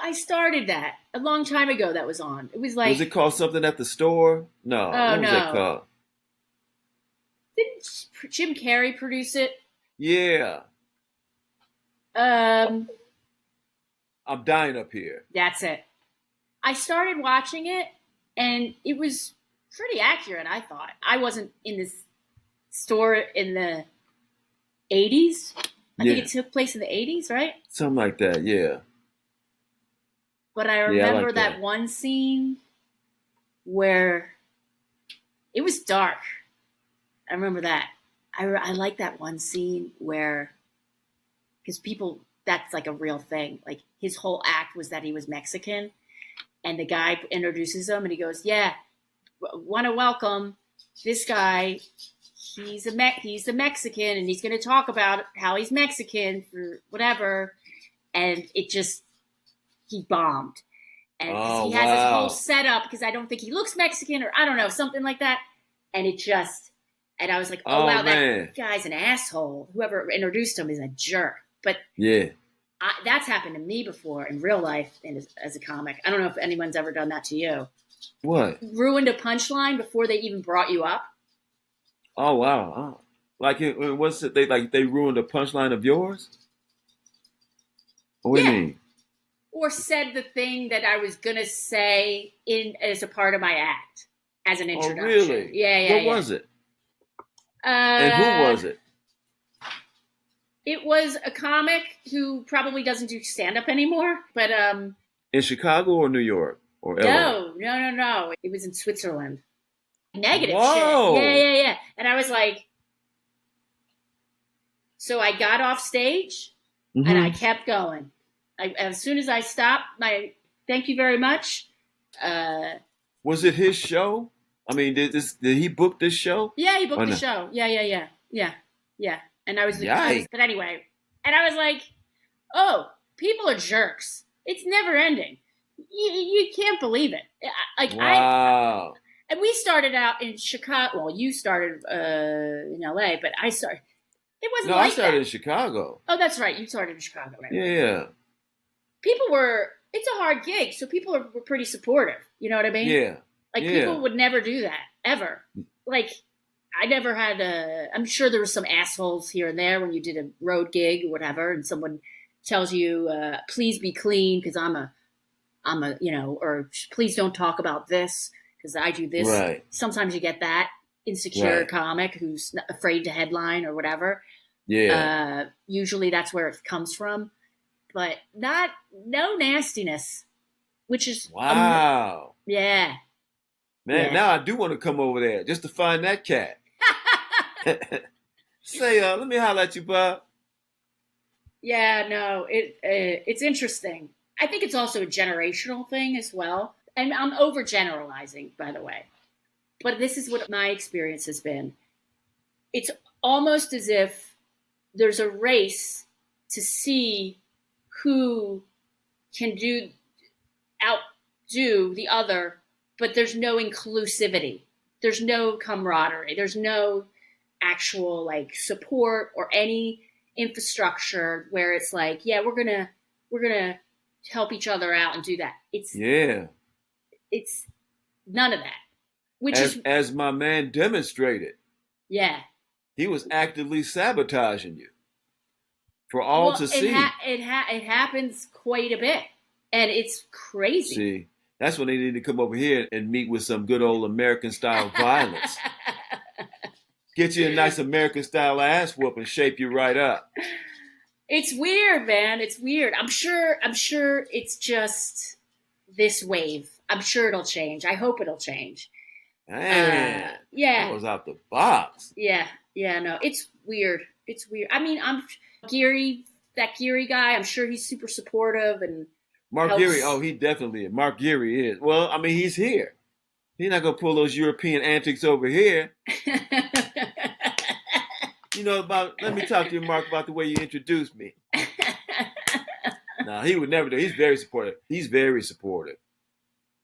I started that a long time ago. That was on. It was like. Was it called something at the store? No. What was it called? Didn't Jim Carrey produce it? Yeah. I'm dying up here. That's it. I started watching it, and it was pretty accurate, I thought. I wasn't in this store in the 80s. I think it took place in the 80s, right? Something like that, yeah. But I remember that one scene where it was dark. I remember that. I like that one scene where, because people, that's like a real thing. Like his whole act was that he was Mexican, and the guy introduces him and he goes, "Yeah, want to welcome this guy. He's a Mexican, and he's going to talk about how he's Mexican for whatever." And it just, he bombed. And he has his whole setup, because I don't think he looks Mexican, or I don't know, something like that. And it just, and I was like, oh wow, man, that guy's an asshole. Whoever introduced him is a jerk. But yeah, that's happened to me before in real life and as a comic. I don't know if anyone's ever done that to you. What? Ruined a punchline before they even brought you up. Oh wow! Oh. Like what's it? They ruined a punchline of yours? What do you mean? Or said the thing that I was gonna say as a part of my act, as an introduction. Oh really? Yeah. What was it? And who was it? It was a comic who probably doesn't do stand-up anymore, but in Chicago or New York or LA? No. It was in Switzerland. Negative Whoa. shit. Yeah. And I was like, so I got off stage and I kept going. As soon as I stopped, thank you very much. Was it his show? I mean, did he book this show? Yeah, he booked the show. Yeah. And I was but anyway, and I was like, oh, people are jerks. It's never ending. You can't believe it. Wow. And we started out in Chicago. Well, you started in LA, but I started. It wasn't like that. No, I started in Chicago. Oh, that's right. You started in Chicago, right? Yeah. People were. It's a hard gig, so people were pretty supportive. You know what I mean? Yeah. Like people would never do that ever. Like I never had I'm sure there were some assholes here and there when you did a road gig or whatever, and someone tells you, "Please be clean because I'm a, or please don't talk about this because I do this." Right. Sometimes you get that insecure comic who's afraid to headline or whatever. Yeah. Usually that's where it comes from, but no nastiness, which is wow. Yeah. Man, now I do want to come over there just to find that cat. Say, let me holler at you, Bob. Yeah, no, it's interesting. I think it's also a generational thing as well. And I'm overgeneralizing, by the way. But this is what my experience has been. It's almost as if there's a race to see who can outdo the other, but there's no inclusivity. There's no camaraderie. There's no actual like support or any infrastructure where it's like, yeah, we're gonna help each other out and do that. It's none of that. Which as my man demonstrated. Yeah. He was actively sabotaging you for all to see. It happens quite a bit, and it's crazy. See, that's when they need to come over here and meet with some good old American style violence. Get you a nice American style ass whoop and shape you right up. It's weird, man. It's weird. I'm sure it's just this wave. I'm sure it'll change. I hope it'll change. Man, yeah. That was out the box. Yeah, no, it's weird. It's weird. I mean, that Geary guy, I'm sure he's super supportive and Mark Geary, he definitely is. Mark Geary is. Well, I mean, he's here. He's not gonna pull those European antics over here. Let me talk to you, Mark, about the way you introduced me. No, he would never do. He's very supportive.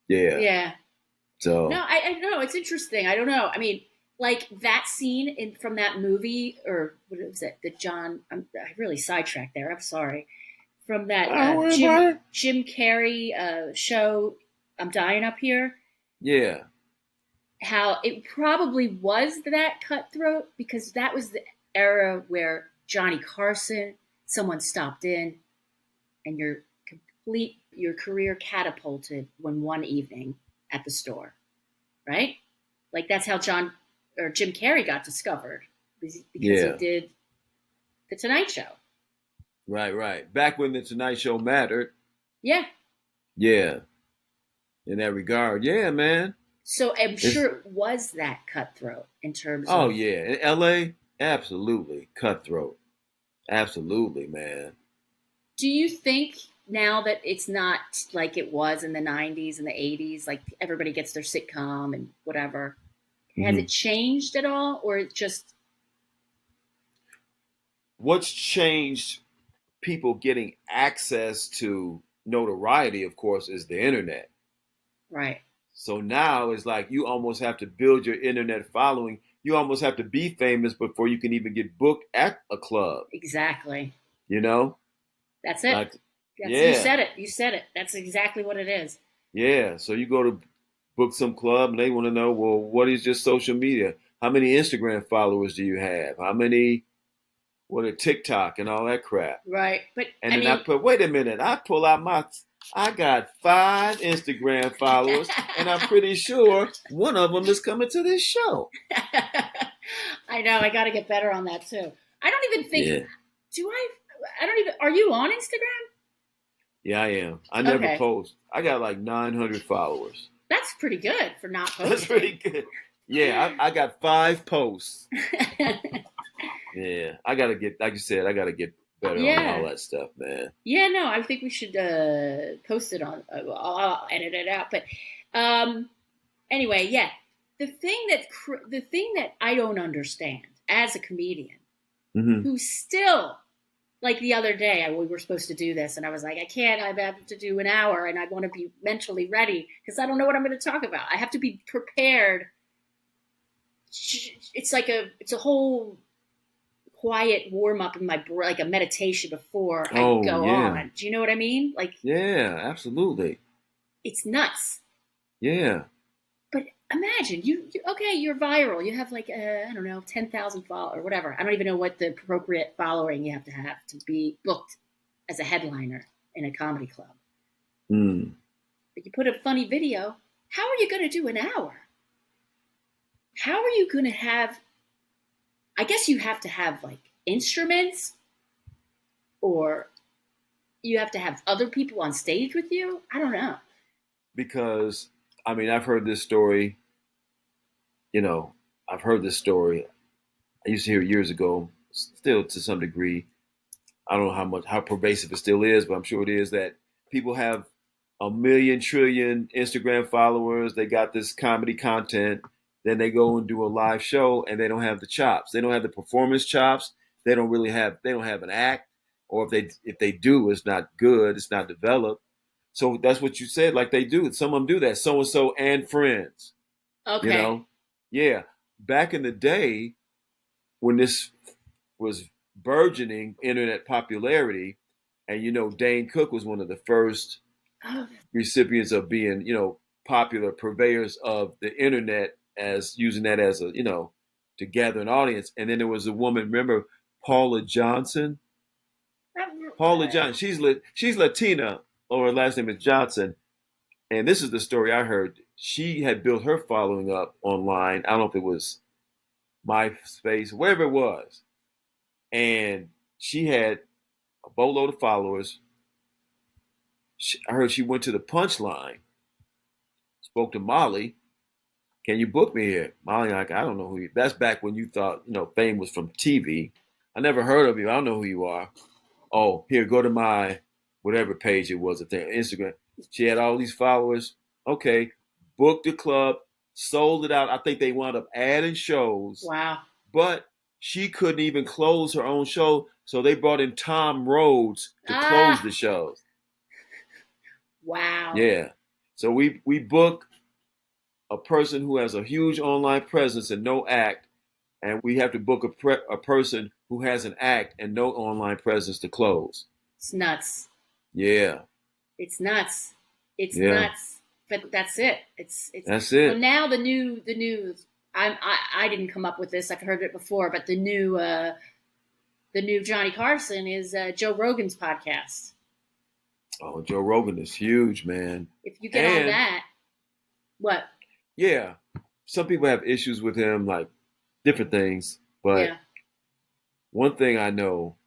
Yeah. Yeah. So no, I know it's interesting. I don't know. I mean, like that scene from that movie, or what was it? I really sidetracked there. I'm sorry. From that Jim Carrey show, I'm Dying Up Here. Yeah. How it probably was that cutthroat because that was the era where Johnny Carson, someone stopped in, and you're your career catapulted when one evening at the store, right? Like that's how Jim Carrey got discovered because he did the Tonight Show. Right. Back when the Tonight Show mattered. Yeah. Yeah. In that regard, yeah, man. So I'm sure it was that cutthroat in terms of. Oh yeah, in L.A., absolutely cutthroat. Absolutely, man. Do you think now that it's not like it was in the 90s and the 80s, like everybody gets their sitcom and whatever, has it changed at all, or it just? What's changed people getting access to notoriety, of course, is the internet. Right. So now it's like you almost have to build your internet following. You almost have to be famous before you can even get booked at a club. Exactly. You know? That's it. Like, You said it. You said it. That's exactly what it is. Yeah. So you go to book some club and they want to know, well, what is your social media? How many Instagram followers do you have? How many, what are TikTok and all that crap? Right. But and then I put, wait a minute, I pull out I got 5 Instagram followers and I'm pretty sure one of them is coming to this show. I know. I got to get better on that too. I don't even think, I don't even, are you on Instagram? Yeah, I am. I never post. I got like 900 followers. That's pretty good for not posting. That's pretty good. Yeah, I got 5 posts. Yeah, I got to get, like you said, I got to get better on all that stuff, man. Yeah, no, I think we should post it on, I'll edit it out. But anyway, yeah, the thing that I don't understand as a comedian who still, like the other day, we were supposed to do this, and I was like, I can't. I have to do an hour, and I want to be mentally ready because I don't know what I'm going to talk about. I have to be prepared. It's a whole quiet warm up in my brain, like a meditation before I go on. Do you know what I mean? Like, yeah, absolutely. It's nuts. Yeah. But imagine you're viral. You have like, I don't know, 10,000 followers or whatever. I don't even know what the appropriate following you have to be booked as a headliner in a comedy club. But you put a funny video. How are you going to do an hour? How are you going to have, I guess you have to have like instruments, or you have to have other people on stage with you. I don't know. Because, I mean, I've heard this story. I've heard this story. I used to hear it years ago, still to some degree. I don't know how pervasive it still is, but I'm sure it is, that people have 1 million trillion Instagram followers. They got this comedy content. Then they go and do a live show and they don't have the chops. They don't have the performance chops. They don't have an act, or if they do, it's not good. It's not developed. So that's what you said. Like they do. Some of them do that. So-and-so and friends. Okay. Yeah. Back in the day when this was burgeoning internet popularity, and Dane Cook was one of the first recipients of being, popular purveyors of the internet, as using that as a, to gather an audience. And then there was a woman, remember Paula Johnson? Paula Johnson. She's Latina, or her last name is Johnson. And this is the story I heard. She had built her following up online. I don't know if it was MySpace, wherever it was. And she had a boatload of followers. I heard she went to the Punchline, spoke to Molly. Can you book me here? Molly, like, I don't know who you. That's back when you thought, fame was from TV. I never heard of you. I don't know who you are. Oh, here, go to my whatever page it was, Instagram. She had all these followers. Okay, booked the club, sold it out. I think they wound up adding shows. Wow. But she couldn't even close her own show, so they brought in Tom Rhodes to close the shows. Wow. Yeah. So we book a person who has a huge online presence and no act, and we have to book a person who has an act and no online presence to close. It's nuts. Yeah. It's nuts. It's nuts. But that's it. That's it. So now the new. I didn't come up with this. I've heard it before, but the new Johnny Carson is Joe Rogan's podcast. Oh, Joe Rogan is huge, man. If you get on And that, what? yeah, some people have issues with him, like different things. But Yeah. one thing I know,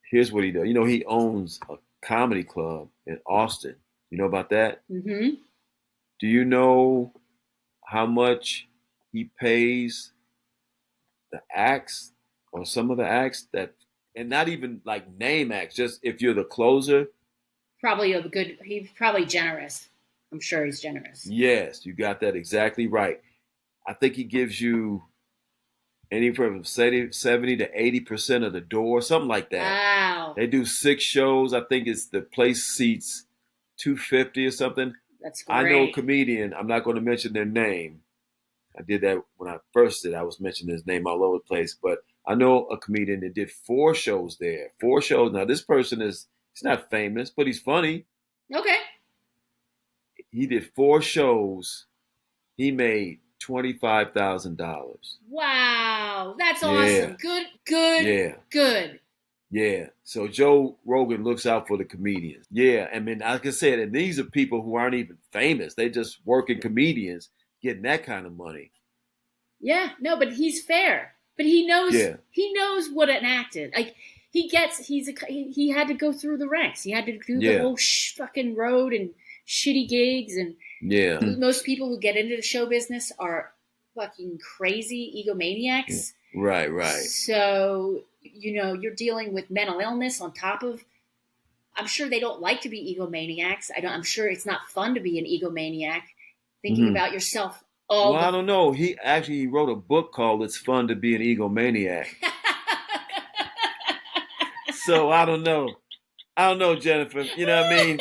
here's what he does. You know, he owns a comedy club in Austin. You know about that? Mm-hmm. Do you know how much he pays the acts or some of the acts that, and not even like name acts, just if you're the closer? Probably a good. He's probably generous. I'm sure he's generous. Yes, you got that exactly right. I think he gives you anywhere from 70 to 80% of the door, something like that. Wow, They do 6 shows. I think it's the place seats 250 or something. that's I know a great. comedian. I'm not going to mention their name. I did that when I first did. I was mentioning his name all over the place. But I know a comedian that did 4 shows there. 4 shows. Now, this person he's not famous, but he's funny. Okay. He did 4 shows. He made $25,000. Wow, that's Yeah, awesome. Good, good, yeah, good. yeah. So Joe Rogan looks out for the comedians. Yeah, I mean, like I said, and these are people who aren't even famous. They just working comedians getting that kind of money. Yeah, no, but he's fair. But Yeah, he knows what an act is. Like he had to go through the ranks. He had to do the yeah, whole fucking road and shitty gigs, and yeah, most people who get into the show business are fucking crazy egomaniacs. right, right. So, you're dealing with mental illness on top of. I'm sure they don't like to be egomaniacs. I'm sure it's not fun to be an egomaniac, thinking Hmm. about yourself Well, all I the. don't know. He wrote a book called "It's Fun to Be an Egomaniac." So I don't know. I don't know, Jennifer. You know what I mean?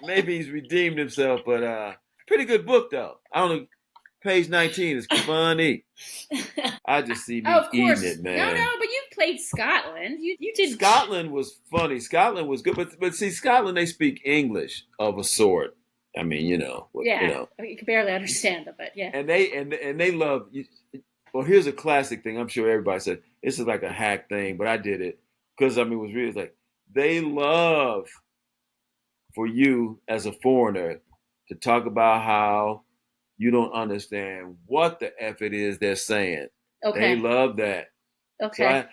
Maybe he's redeemed himself, but pretty good book though. I don't know. Page 19 is funny. I just see Oh, me of eating course. it, No, man. but you played Scotland. You did. Scotland was funny. Scotland was good, but see, Scotland they speak English of a sort. I mean, Yeah, you can barely understand them, but yeah. and they love. Well, here's a classic thing. I'm sure everybody said this is like a hack thing, but I did it because I mean, it was really like they love for you as a foreigner to talk about how you don't understand what the F it is they're saying. They Okay. love that. So Okay.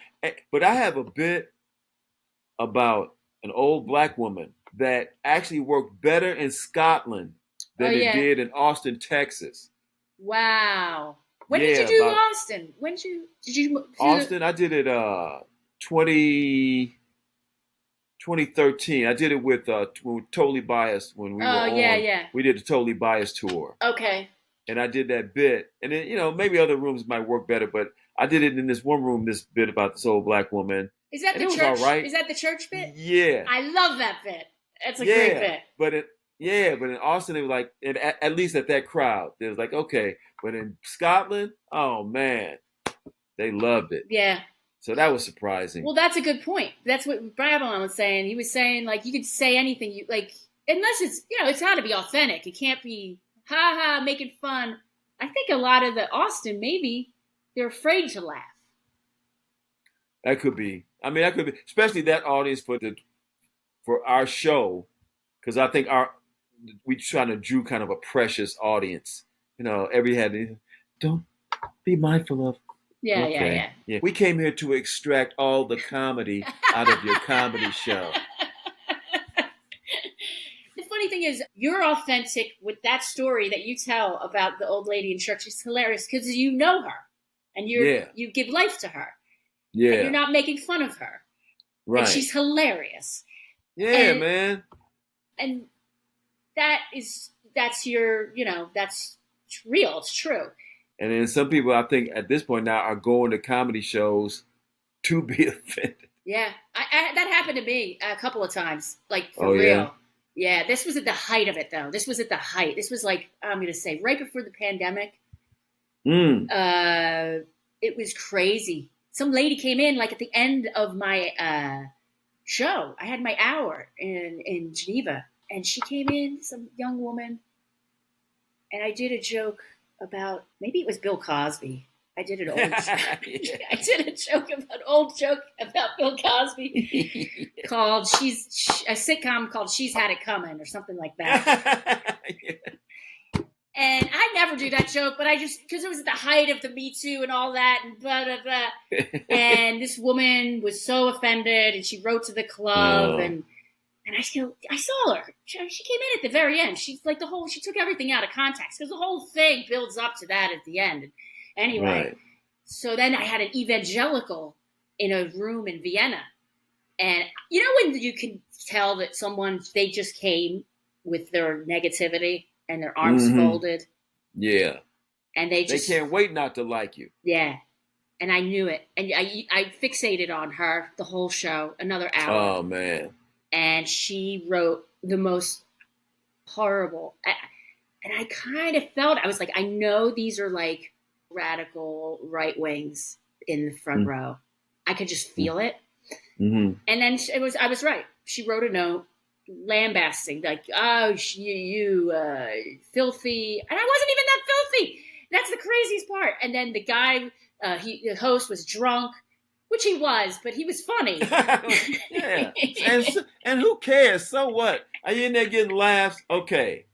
but I have a bit about an old black woman that actually worked better in Scotland Oh than it yeah. did in Austin, Texas. Wow. When did you Yeah, do about Austin? Did you do the? Austin, I did it 20, 2013. I did it with Totally Biased when we were Oh yeah, on. yeah. We did the Totally Biased tour. Okay. And I did that bit. And then, maybe other rooms might work better, but I did it in this one room, this bit about this old black woman. Is that And the it was church? all right. Is that the church bit? Yeah. I love that bit. That's a great Yeah. bit. But in Austin, it was like, and at least at that crowd, it was like, okay. But in Scotland, oh man, they loved it. Yeah. So that was surprising. Well, that's a good point. That's what Babylon was saying. He was saying like you could say anything you like, unless it's got to be authentic. It can't be ha ha making fun. I think a lot of the Austin maybe they're afraid to laugh. That could be. I mean, that could be, especially that audience for our show, because I think we trying to drew kind of a precious audience. Every had don't be mindful of. Yeah, Okay. Yeah. We came here to extract all the comedy out of your comedy show. The funny thing is, you're authentic with that story that you tell about the old lady in church. It's hilarious because you know her, and you give life to her. Yeah. And you're not making fun of her. Right. And she's hilarious. Yeah, man. And that's real. It's true. And then some people, I think, at this point now are going to comedy shows to be offended. Yeah, that happened to me a couple of times, like for Oh, real. yeah? Yeah, this was at the height of it, though. This was at the height. This was like, I'm going to say, right before the pandemic. It was crazy. Some lady came in, like at the end of my show. I had my hour in Geneva, and she came in, some young woman, and I did a joke about, maybe it was Bill Cosby. I did an old I did a joke about Bill Cosby called a sitcom called She's Had It Coming or something like that. And I never do that joke, but I just, because it was at the height of the Me Too and all that, and blah, blah, blah. And this woman was so offended, and she wrote to the club, and I saw her. She came in at the very end. She's like she took everything out of context, because the whole thing builds up to that at the end. Anyway, So then I had an evangelical in a room in Vienna. And you know when you can tell that they just came with their negativity and their arms folded? Yeah. And they can't wait not to like you. Yeah. And I knew it. And I fixated on her the whole show, another hour. Oh, man. And she wrote the most horrible. And I kind of felt, I was like, I know these are like radical right wings in the front row. I could just feel it. And then I was right. She wrote a note lambasting, like, oh, you filthy. And I wasn't even that filthy. That's the craziest part. And then the guy, the host was drunk, which he was, but he was funny. Yeah. And who cares? So what? Are you in there getting laughs? Okay.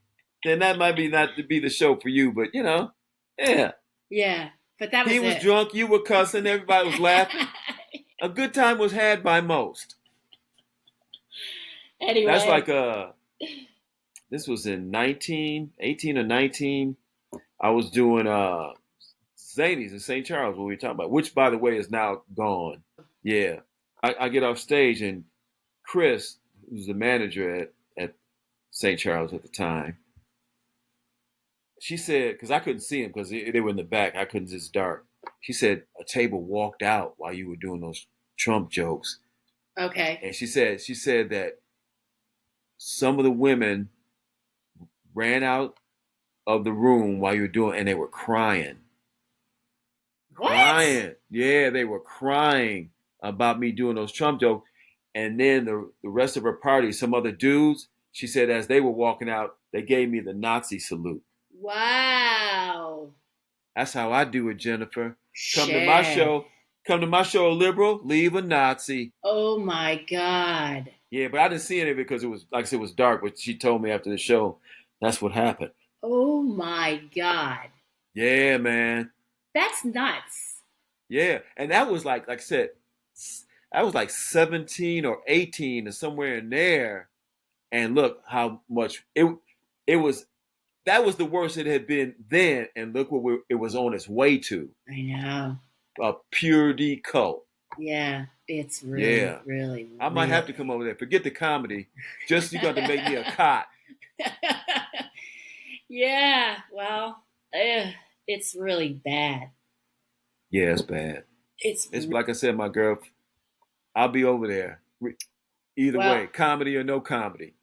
Then that might be not to be the show for you, but yeah. Yeah. But that was He was drunk, you were cussing, everybody was laughing. A good time was had by most. Anyway. That's like this was in 18 or 19. I was doing Zanies in St. Charles, what we were talking about, which, by the way, is now gone. Yeah. I get off stage, and Chris, who's the manager at St. Charles at the time, she said, because I couldn't see him because they were in the back. I couldn't, it's dark. She said a table walked out while you were doing those Trump jokes. Okay. And she said that some of the women ran out of the room while you were doing, and they were crying. What? Crying. Yeah, they were crying about me doing those Trump jokes. And then the rest of her party, some other dudes, she said as they were walking out, they gave me the Nazi salute. Wow. That's how I do it, Jennifer. Come to my show, a liberal, leave a Nazi. Oh my God. Yeah, but I didn't see any of it because it was, like I said, it was dark. But she told me after the show, that's what happened. Oh my God. Yeah, man. That's nuts. Yeah, and that was like I said, I was like 17 or 18 or somewhere in there. And look how much it was. That was the worst it had been then, and look what it was on its way to. I know. A purity cult. Yeah, it's really, really. I might have to come over there. Forget the comedy. Just you got to make me a cot. Yeah, well, it's really bad. Yeah, it's bad. It's like I said, my girl. I'll be over there. Either way, comedy or no comedy.